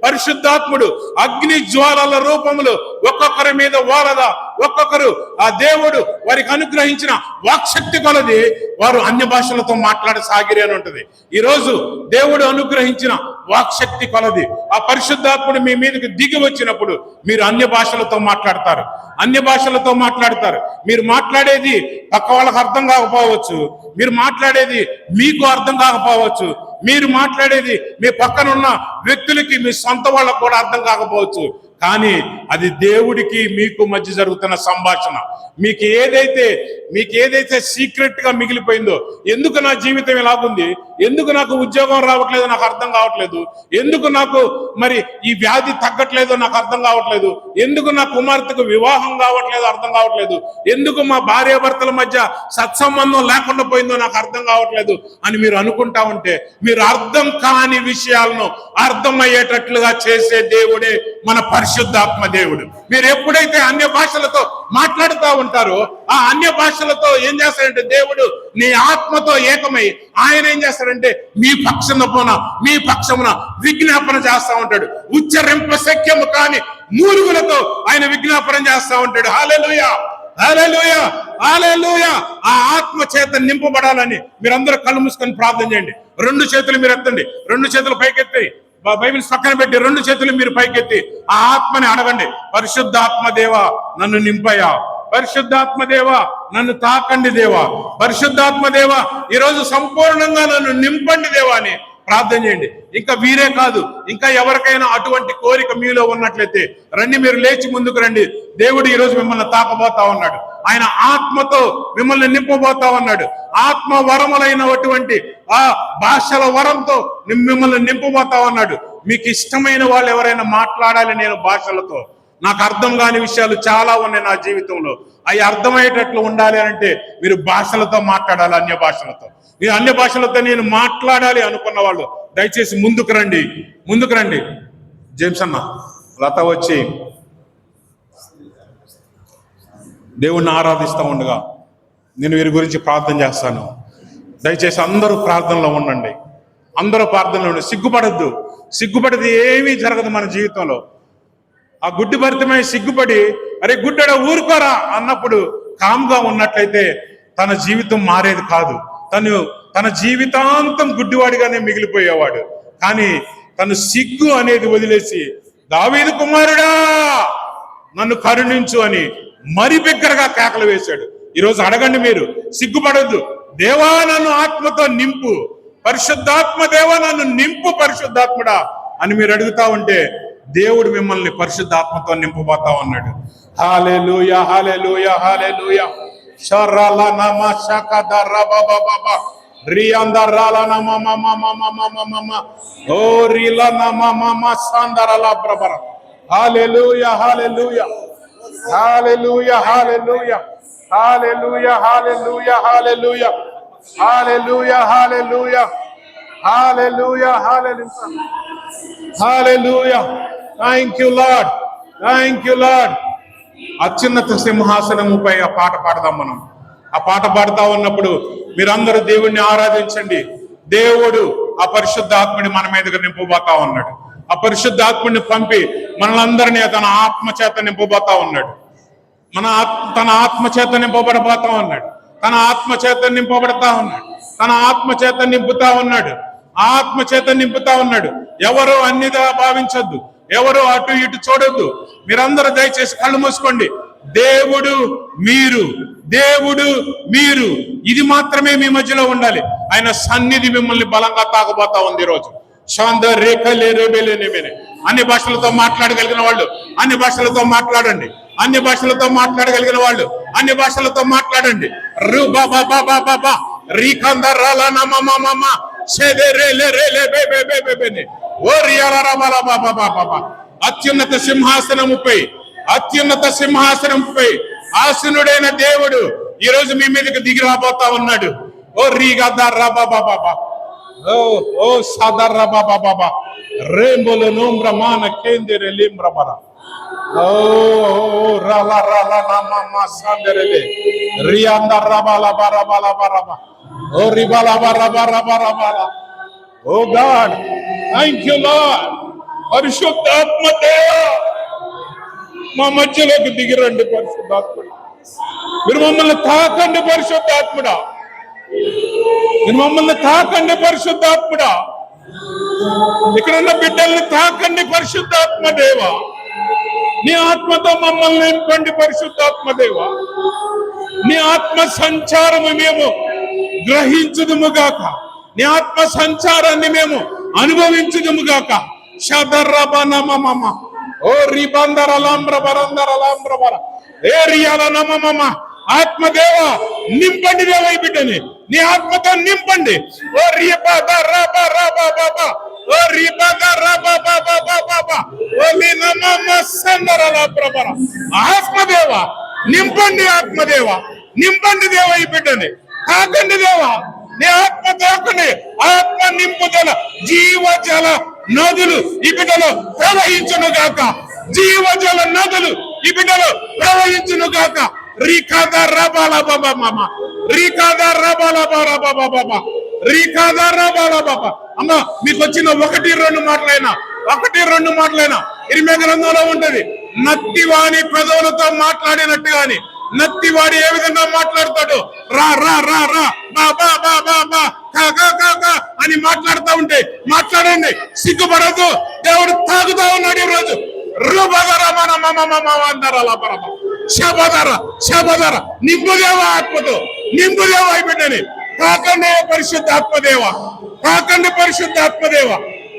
పరిశుద్ధాత్ముడు అగ్ని జ్వాలల రూపంలో ఒక్కొక్కరి మీద వాలదా, ఒక్కొక్కరు ఆ దేవుడు వారికి అనుగ్రహించిన వాక్శక్తి కొలది వారు అన్య భాషలతో మాట్లాడసాగిరి అని ఉంటుంది. ఈరోజు దేవుడు అనుగ్రహించిన వాక్శక్తి కొలది ఆ పరిశుద్ధాత్ముడు మీ మీదకి దిగి వచ్చినప్పుడు మీరు అన్య భాషలతో మాట్లాడతారు. అన్య భాషలతో మాట్లాడతారు. మీరు మాట్లాడేది పక్క వాళ్ళకి అర్థం కాకపోవచ్చు, మీరు మాట్లాడేది మీకు అర్థం కాకపోవచ్చు, మీరు మాట్లాడేది మీ పక్కన ఉన్న వ్యక్తులకి మీ సొంత వాళ్ళకు కూడా అర్థం కాకపోవచ్చు. కానీ అది దేవుడికి మీకు మధ్య జరుగుతున్న సంభాషణ. మీకు ఏదైతే సీక్రెట్ గా మిగిలిపోయిందో, ఎందుకు నా జీవితం ఇలాగుంది, ఎందుకు నాకు ఉద్యోగం రావట్లేదు నాకు అర్థం కావట్లేదు, ఎందుకు నాకు మరి ఈ వ్యాధి తగ్గట్లేదో నాకు అర్థం కావట్లేదు, ఎందుకు నా కుమార్తెకు వివాహం కావట్లేదు అర్థం కావట్లేదు, ఎందుకు మా భార్యాభర్తల మధ్య సత్సంబంధం లేకుండా పోయిందో నాకు అర్థం కావట్లేదు అని మీరు అనుకుంటా ఉంటే మీరు అర్థం కాని విషయాలను అర్థమయ్యేటట్లుగా చేసే దేవుడే మన పరిశుద్ధాత్మ దేవుడు. మీరు ఎప్పుడైతే అన్య భాషలతో మాట్లాడుతూ ఉంటారో ఆ అన్య భాషలతో ఏం చేస్తాడంటే దేవుడు నీ ఆత్మతో ఏకమై ఆయన ఏం చేస్తాడంటే మీ పక్షమున విజ్ఞాపన చేస్తా ఉంటాడు. ఉచ్చరింప శక్యము కాని మూలుగులతో ఆయన విజ్ఞాపన చేస్తా ఉంటాడు. హల్లెలూయా, హల్లెలూయా, హల్లెలూయా. ఆ ఆత్మ చేత నింపబడాలని మీరందరూ కళ్ళు మూసుకొని ప్రార్థన చేయండి. 2 చేతులు మీరు ఎత్తండి, 2 చేతులు పైకెత్తి బైబిల్స్ పక్కన పెట్టి 2 చేతులు మీరు పైకెత్తి ఆ ఆత్మని అడగండి. పరిశుద్ధాత్మ దేవా నన్ను నింపయా, పరిశుద్ధాత్మ దేవా నన్ను తాకండి దేవా, పరిశుద్ధాత్మ దేవా ఈరోజు సంపూర్ణంగా నన్ను నింపండి దేవా అని ప్రార్థన చేయండి. ఇంకా వీరే కాదు, ఇంకా ఎవరికైనా అటువంటి కోరిక మీలో ఉన్నట్లయితే రండి, మీరు లేచి ముందుకు రండి. దేవుడు ఈరోజు మిమ్మల్ని తాకబోతా ఉన్నాడు. ఆయన ఆత్మతో మిమ్మల్ని నింపబోతా ఉన్నాడు. ఆత్మ వరములైనటువంటి ఆ భాషల వరంతో మిమ్మల్ని నింపబోతా ఉన్నాడు. మీకు ఇష్టమైన వాళ్ళు ఎవరైనా మాట్లాడాలి నేను భాషలతో, నాకు అర్థం కాని విషయాలు చాలా ఉన్నాయి నా జీవితంలో, అవి అర్థమయ్యేటట్లు ఉండాలి అంటే మీరు భాషలతో మాట్లాడాలి. అన్య భాషలతో మీరు అన్య భాషలతో నేను మాట్లాడాలి అనుకున్న వాళ్ళు దయచేసి ముందుకు రండి. జేమ్స్ అన్న, లత వచ్చి దేవుణ్ణి ఆరాధిస్తూ ఉండగా నేను వీరి గురించి ప్రార్థన చేస్తాను. దయచేసి అందరూ ప్రార్థనలో ఉండండి, సిగ్గుపడద్దు. ఏమీ జరగదు మన జీవితంలో. ఆ గుడ్డి భరితమై సిగ్గుపడి అరే గుడ్డడ ఊరుకోరా అన్నప్పుడు కామ్గా ఉన్నట్లయితే తన జీవితం మారేది కాదు. తన జీవితాంతం గుడ్డివాడిగానే మిగిలిపోయేవాడు. కానీ తను సిగ్గు అనేది వదిలేసి దావీదు కుమారుడా నన్ను కరుణించు అని మరి బిగ్గరగా కేకలు వేశాడు. ఈరోజు అడగండి, మీరు సిగ్గుపడద్దు. దేవా నన్ను ఆత్మతో నింపు, పరిశుద్ధాత్మ దేవా నన్ను నింపు పరిశుద్ధాత్ముడా అని మీరు అడుగుతా ఉంటే దేవుడు మిమ్మల్ని పరిశుద్ధాత్మతో నింపబోతా ఉన్నాడు. హల్లెలూయా, హల్లెలూయా, హల్లెలూయా. షర్రల నమ షకదర బబబబ రియందరల నమ మమ మమ మమ మమ ఓ రిల నమ మమ సందరల బ్రబర. Hallelujah, hallelujah, hallelujah, hallelujah, hallelujah, hallelujah, hallelujah, hallelujah, hallelujah, hallelujah, hallelujah, hallelujah. Thank you Lord, thank you Lord. అత్యున్నత సింహాసనముపై ఆ పాట పాడదాం మనం. ఆ పాట పాడుతా ఉన్నప్పుడు మీరందరూ దేవుణ్ణి ఆరాధించండి. దేవుడు ఆ పరిశుద్ధాత్మని మన మీదగా నింపబోతా ఉన్నాడు. ఆ పరిశుద్ధాత్మని పంపి మనలందరినీ తన ఆత్మ చేత నింపబోతా ఉన్నాడు. తన ఆత్మ చేత నింపబడబోతా ఉన్నాడు. తన ఆత్మ చేత నింపబడతా ఉన్నాడు. తన ఆత్మ చేత నింపుతా ఉన్నాడు. ఆత్మ చేత నింపుతా ఉన్నాడు. ఎవరు అన్నిదా భావించొద్దు, ఎవరు అటు ఇటు చూడొద్దు. మీరందరూ దయచేసి కళ్ళు మూసుకోండి. దేవుడు మీరు ఇది మాత్రమే మీ మధ్యలో ఉండాలి. ఆయన సన్నిధి మిమ్మల్ని బలంగా తాకబోతా ఉంది. ఈరోజు శాంత రేఖ లేరేబేలేనే అన్ని భాషలతో మాట్లాడగలిగిన వాళ్ళు అన్ని భాషలతో మాట్లాడండి. అన్ని భాషలతో మాట్లాడగలిగిన వాళ్ళు అన్ని భాషలతో మాట్లాడండి. అత్యున్నత సింహాసనముపై ఆసీనుడైన దేవుడు ఈ రోజు మీ మీదకి దిగి రాబోతా ఉన్నాడు. ఓ రీగదా బాబా ఓ సాదర్ బాబా రేంబోలు నోమ్ర మాన కేందిరే లిమ్ర మర ఓ రాలా నామా సాందరెలే రియాంద రబాల బరబల ఓ రిబల బరబల ఓ గాడ్ థ్యాంక్ యూ లార్డ్. పరిశుద్ధాత్మ దేవా మా మధ్యలోకి దిగిరండి పరిశుద్ధాత్ముడు. మీరు మమ్మల్ని తాకండి పరిశుద్ధాత్ముడా. మీరు మమ్మల్ని తాకండి పరిశుద్ధాత్ముడా. ఇక్కడున్న బిడ్డల్ని తాకండి పరిశుద్ధాత్మ దేవా. నీ ఆత్మతో మమ్మల్ని నింపండి పరిశుద్ధాత్మ దేవా. నీ ఆత్మ సంచారము మేము గ్రహించుదుముగాక. నీ ఆత్మ సంచారాన్ని మేము అనుభవించుదుముగాక. షదర్రబనమమ ఓ రిబందరలాంబ్ర బరందరలాంబ్ర బర ఏ రియాల నమమమ. ఆత్మదేవ నింపండి దేవ ఈ బిడ్డని నీ ఆత్మతో నింపండి. ఓ రిబదరబరబబ ఓ రిబదరబబబబబ ఓ లినమమ సందరలాబ్రబర. ఆత్మదేవ నింపండి. ఆత్మదేవ నింపండి దేవ ఈ బిడ్డని. తాకండి దేవ నీ ఆత్మ తాకండి. ఆత్మ నింపుదల జీవజల నదులు ఈ బిడ్డలో ప్రవహించును గాక. జీవజల నదులు ఈ బిడ్డలో ప్రవహించును గాక. రీకాదా రబాల బాబా మామ రీకాదా రబాల బాబా రీకాదా రబాల బాబా. అమ్మ మీకు వచ్చిన 1-2 మాటలైనా ఇరిమియా గ్రంథంలో ఉంటది. నత్తివాణి పెదవులతో మాట్లాడినట్టు గాని నత్తివాడి ఏ విధంగా మాట్లాడతాడు రా రా రా రా బా బా బా బా బా కా అని మాట్లాడుతూ ఉంటే మాట్లాడండి. సిగ్గుపడదు. దేవుడు తాగుతా ఉన్నాడు ఈ రోజు. నింపుదేవ ఆత్మతో నింపుదేవ అయిపోయిందని కాకండి పరిశుద్ధాత్మదేవ. కాకండి పరిశుద్ధాత్మదేవ.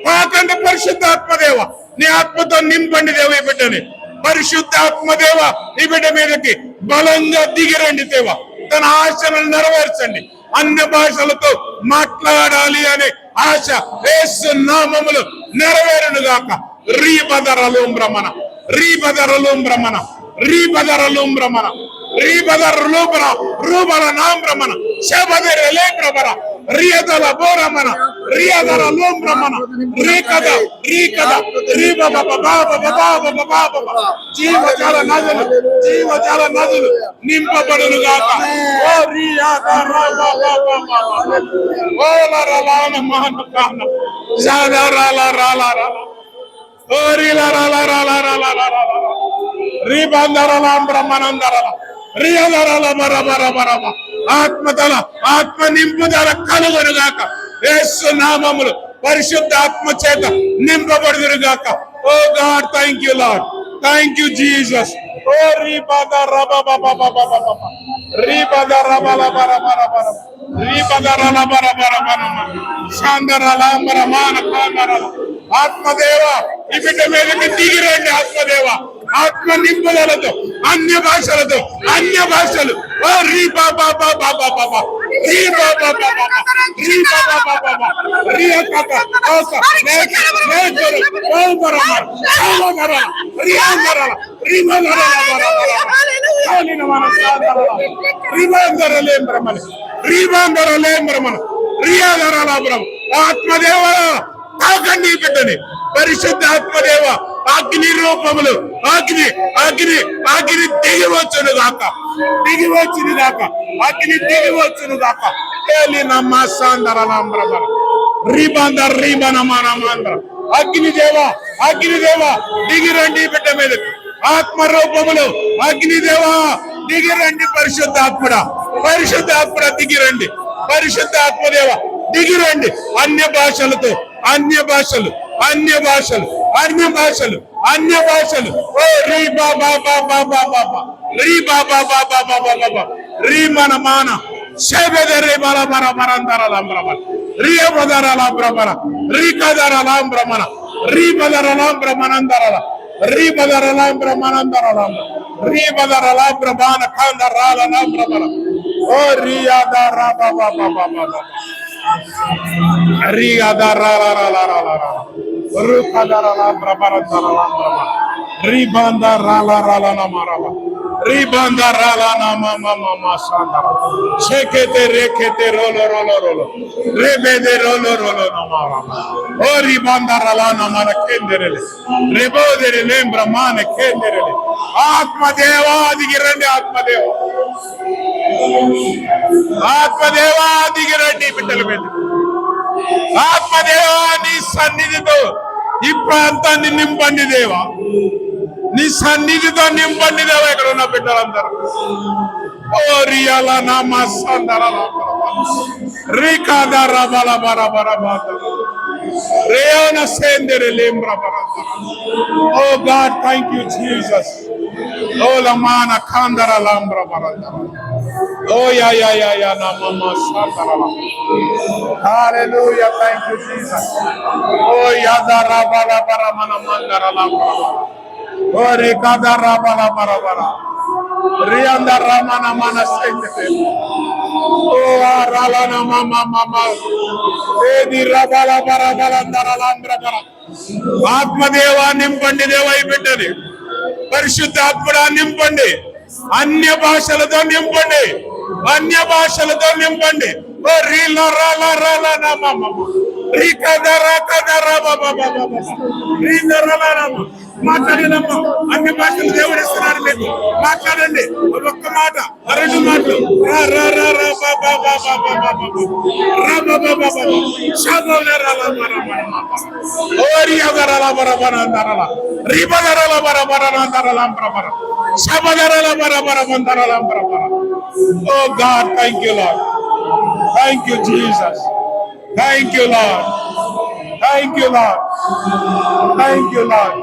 కాకండి పరిశుద్ధాత్మదేవ. నీ ఆత్మతో నింపండి దేవ ఈ బిడ్డని. పరిశుద్ధాత్మదేవ ఈ బిడ్డ మీదకి బలంగా దిగిరండి దేవ. తన ఆశలను నెరవేర్చండి. అన్య భాషలతో మాట్లాడాలి అనే ఆశ యేసు నామములో నెరవేరును గాక. రీబదరలోం భ్రమణ రీబదరలోం భ్రమణ రీబదరలోం భ్రమణ రీబదరలోబర రూబల నాం భ్రమణ శబదరలే భ్రమణ రియదల బోరమణ రియదరలోం భ్రమణ రీకద జీవజల నదులు నింపబడును గాక. ఓ ఓ లరలాన మహన కాన జాదరాల రాల ఓ ఆత్మ నింపుదల కలుగురుగాక. యేసు నామములు పరిశుద్ధ ఆత్మ చేత నింపబడుదురుగాక. Oh God thank you Lord. Thank you Jesus. ఓ రీపద ఆత్మదేవ ఈ బిడ్డ మీదకి దిగిరండి. ఆత్మదేవ ఆత్మ నింపుదలతో అన్య భాషలు ఓ ఆత్మదేవ తాకండి ఈ బిడ్డని. పరిశుద్ధ ఆత్మదేవ అగ్ని రూపములు అగ్ని దిగివచ్చును గాక. అగ్ని దిగివచ్చును గాక. అగ్నిదేవ దిగిరండి బిడ్డ మీద. ఆత్మ రూపములు అగ్నిదేవ దిగిరండి. పరిశుద్ధాత్ముడా దిగిరండి. పరిశుద్ధ ఆత్మదేవ దిగిరండి. అన్య భాషలు ఓ రీ బాబా రీ మన మాన శబదరే బల బర బరందర లంబ్రమణ రియబదర లంబ్రమణ రీకదర లంబ్రమణ Ribadalalambra manandarala. Ribadalalambra manandaralambra. Ribadalalambra manakanda rala lambra bara. Oh riada raba baba baba. Riada rala rala rala. Rukadaralambra barandaralambra. Ribanda rala rala namaraba. Ribanda rala nama mama sandara. Shekete rekete rolo rolo rolo. Rebede rolo rolo namaraba. O ribanda rala namara kenderele. Rebode lembra mane kenderele. Atmadeva digirande atmadeva. Atmadeva digirande bittale bede. Atmadeva నీ సన్నిధితో ఈ ప్రాంతాన్ని నింపండి దేవా. నీ సన్నిధితో నింపండి దేవా. ఇక్కడ ఉన్న బిడ్డలందరూ ఓ రియాల నామసందరల రికాదర బల బర బర బర రేయన సెందెరే లెంబ్ర బర. Oh God thank you Jesus. ఓ లమాన కందర లంబ్ర బర. ఓ యా నామమ సందరల. Hallelujah thank you Jesus. ఓ యాదర బల బర మన మందర లంబ్ర. ఓ రికాదర బల బర బర. Rianda ramana mana sente. Oh aralana mama mama. Edi rabala bara bara ndalandra bara. ఆత్మదేవా నింపండి దేవా ఈ బిడ్డని. పరిశుద్ధాత్ముడా నింపండి. అన్య భాషలతో నింపండి. అన్య భాషలతో నింపండి. ఓ రీల రాల రాల నా మమ్మ. రీకదర కదర బాబా బాబా. రీదర రాల మాట్లాడేదమ్మా. అన్ని భాషలు దేవుడు ఇస్తున్నారు మీకు. మాట్లాడండి. ఒక్క మాట రెండు మాటలు. రా రా రా రా బాబా బాబా బాబా రా బాబా బాబా షాదోల రాల మర మర మర. ఓరియా దరల బర బర అందరల. రిబదరల బర బర అందరల బర బర. షబదరల బర బర అందరల బర బర. Oh God, thank you Lord. Thank you Jesus. Thank you Lord. Thank you Lord. Thank you Lord.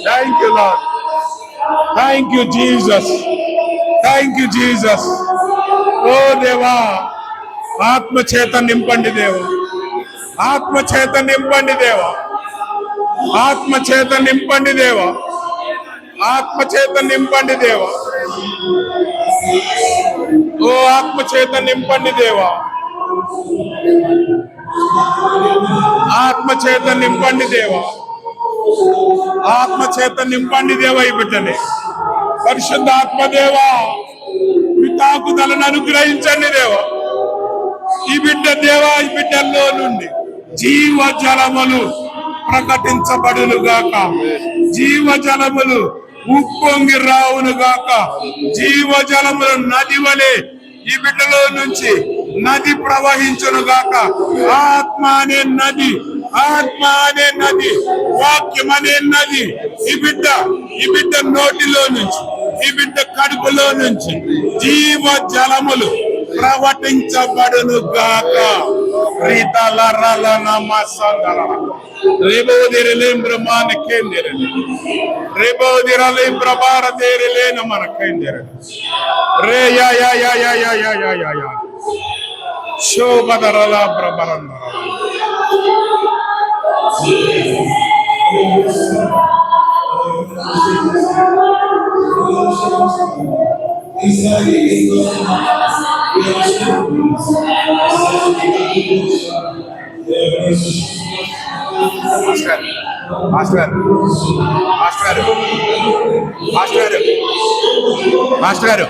Thank you Lord. Thank you Jesus. Thank you Jesus. Oh దేవా ఆత్మ చేత నింపండి దేవా. ఆత్మ చేత నింపండి దేవా. ఆత్మ చేత నింపండి దేవా. ఆత్మ చేత నింపండి దేవా. ఓ ఆత్మ చేత నింపండి దేవా. ఆత్మ చేత నింపండి దేవా. ఆత్మ చేత నింపండి దేవా ఈ బిడ్డని. పరిశుద్ధ ఆత్మదేవా మీ తాకుదలను అనుగ్రహించండి దేవా. ఈ బిడ్డ దేవా ఈ బిడ్డల్లో నుండి జీవ జలములు ప్రకటించబడును గాక. జీవ జలములు ఉప్పొంగి రావును గాక. జీవ జలములు నది వలె ఈ బిడ్డలో నుంచి నది ప్రవహించును గాక. ఆత్మ అనే నది, ఆత్మ అనే నది, వాక్యం అనే నది ఈ బిడ్డ నోటిలో నుంచి, ఈ బిడ్డ కడుపులో నుంచి జీవ జలములు ప్రవటించబడును గాక. రీతల రల నమసందర రేబోదిరలేం బ్రహ్మాన కేంద్రలే రేబోదిరలేం ప్రభార దేరలే నమన కేంద్ర రే యా యా యా యా యా యా యా యా యా శోభదరల ప్రభరంద మాస్టర్ గారు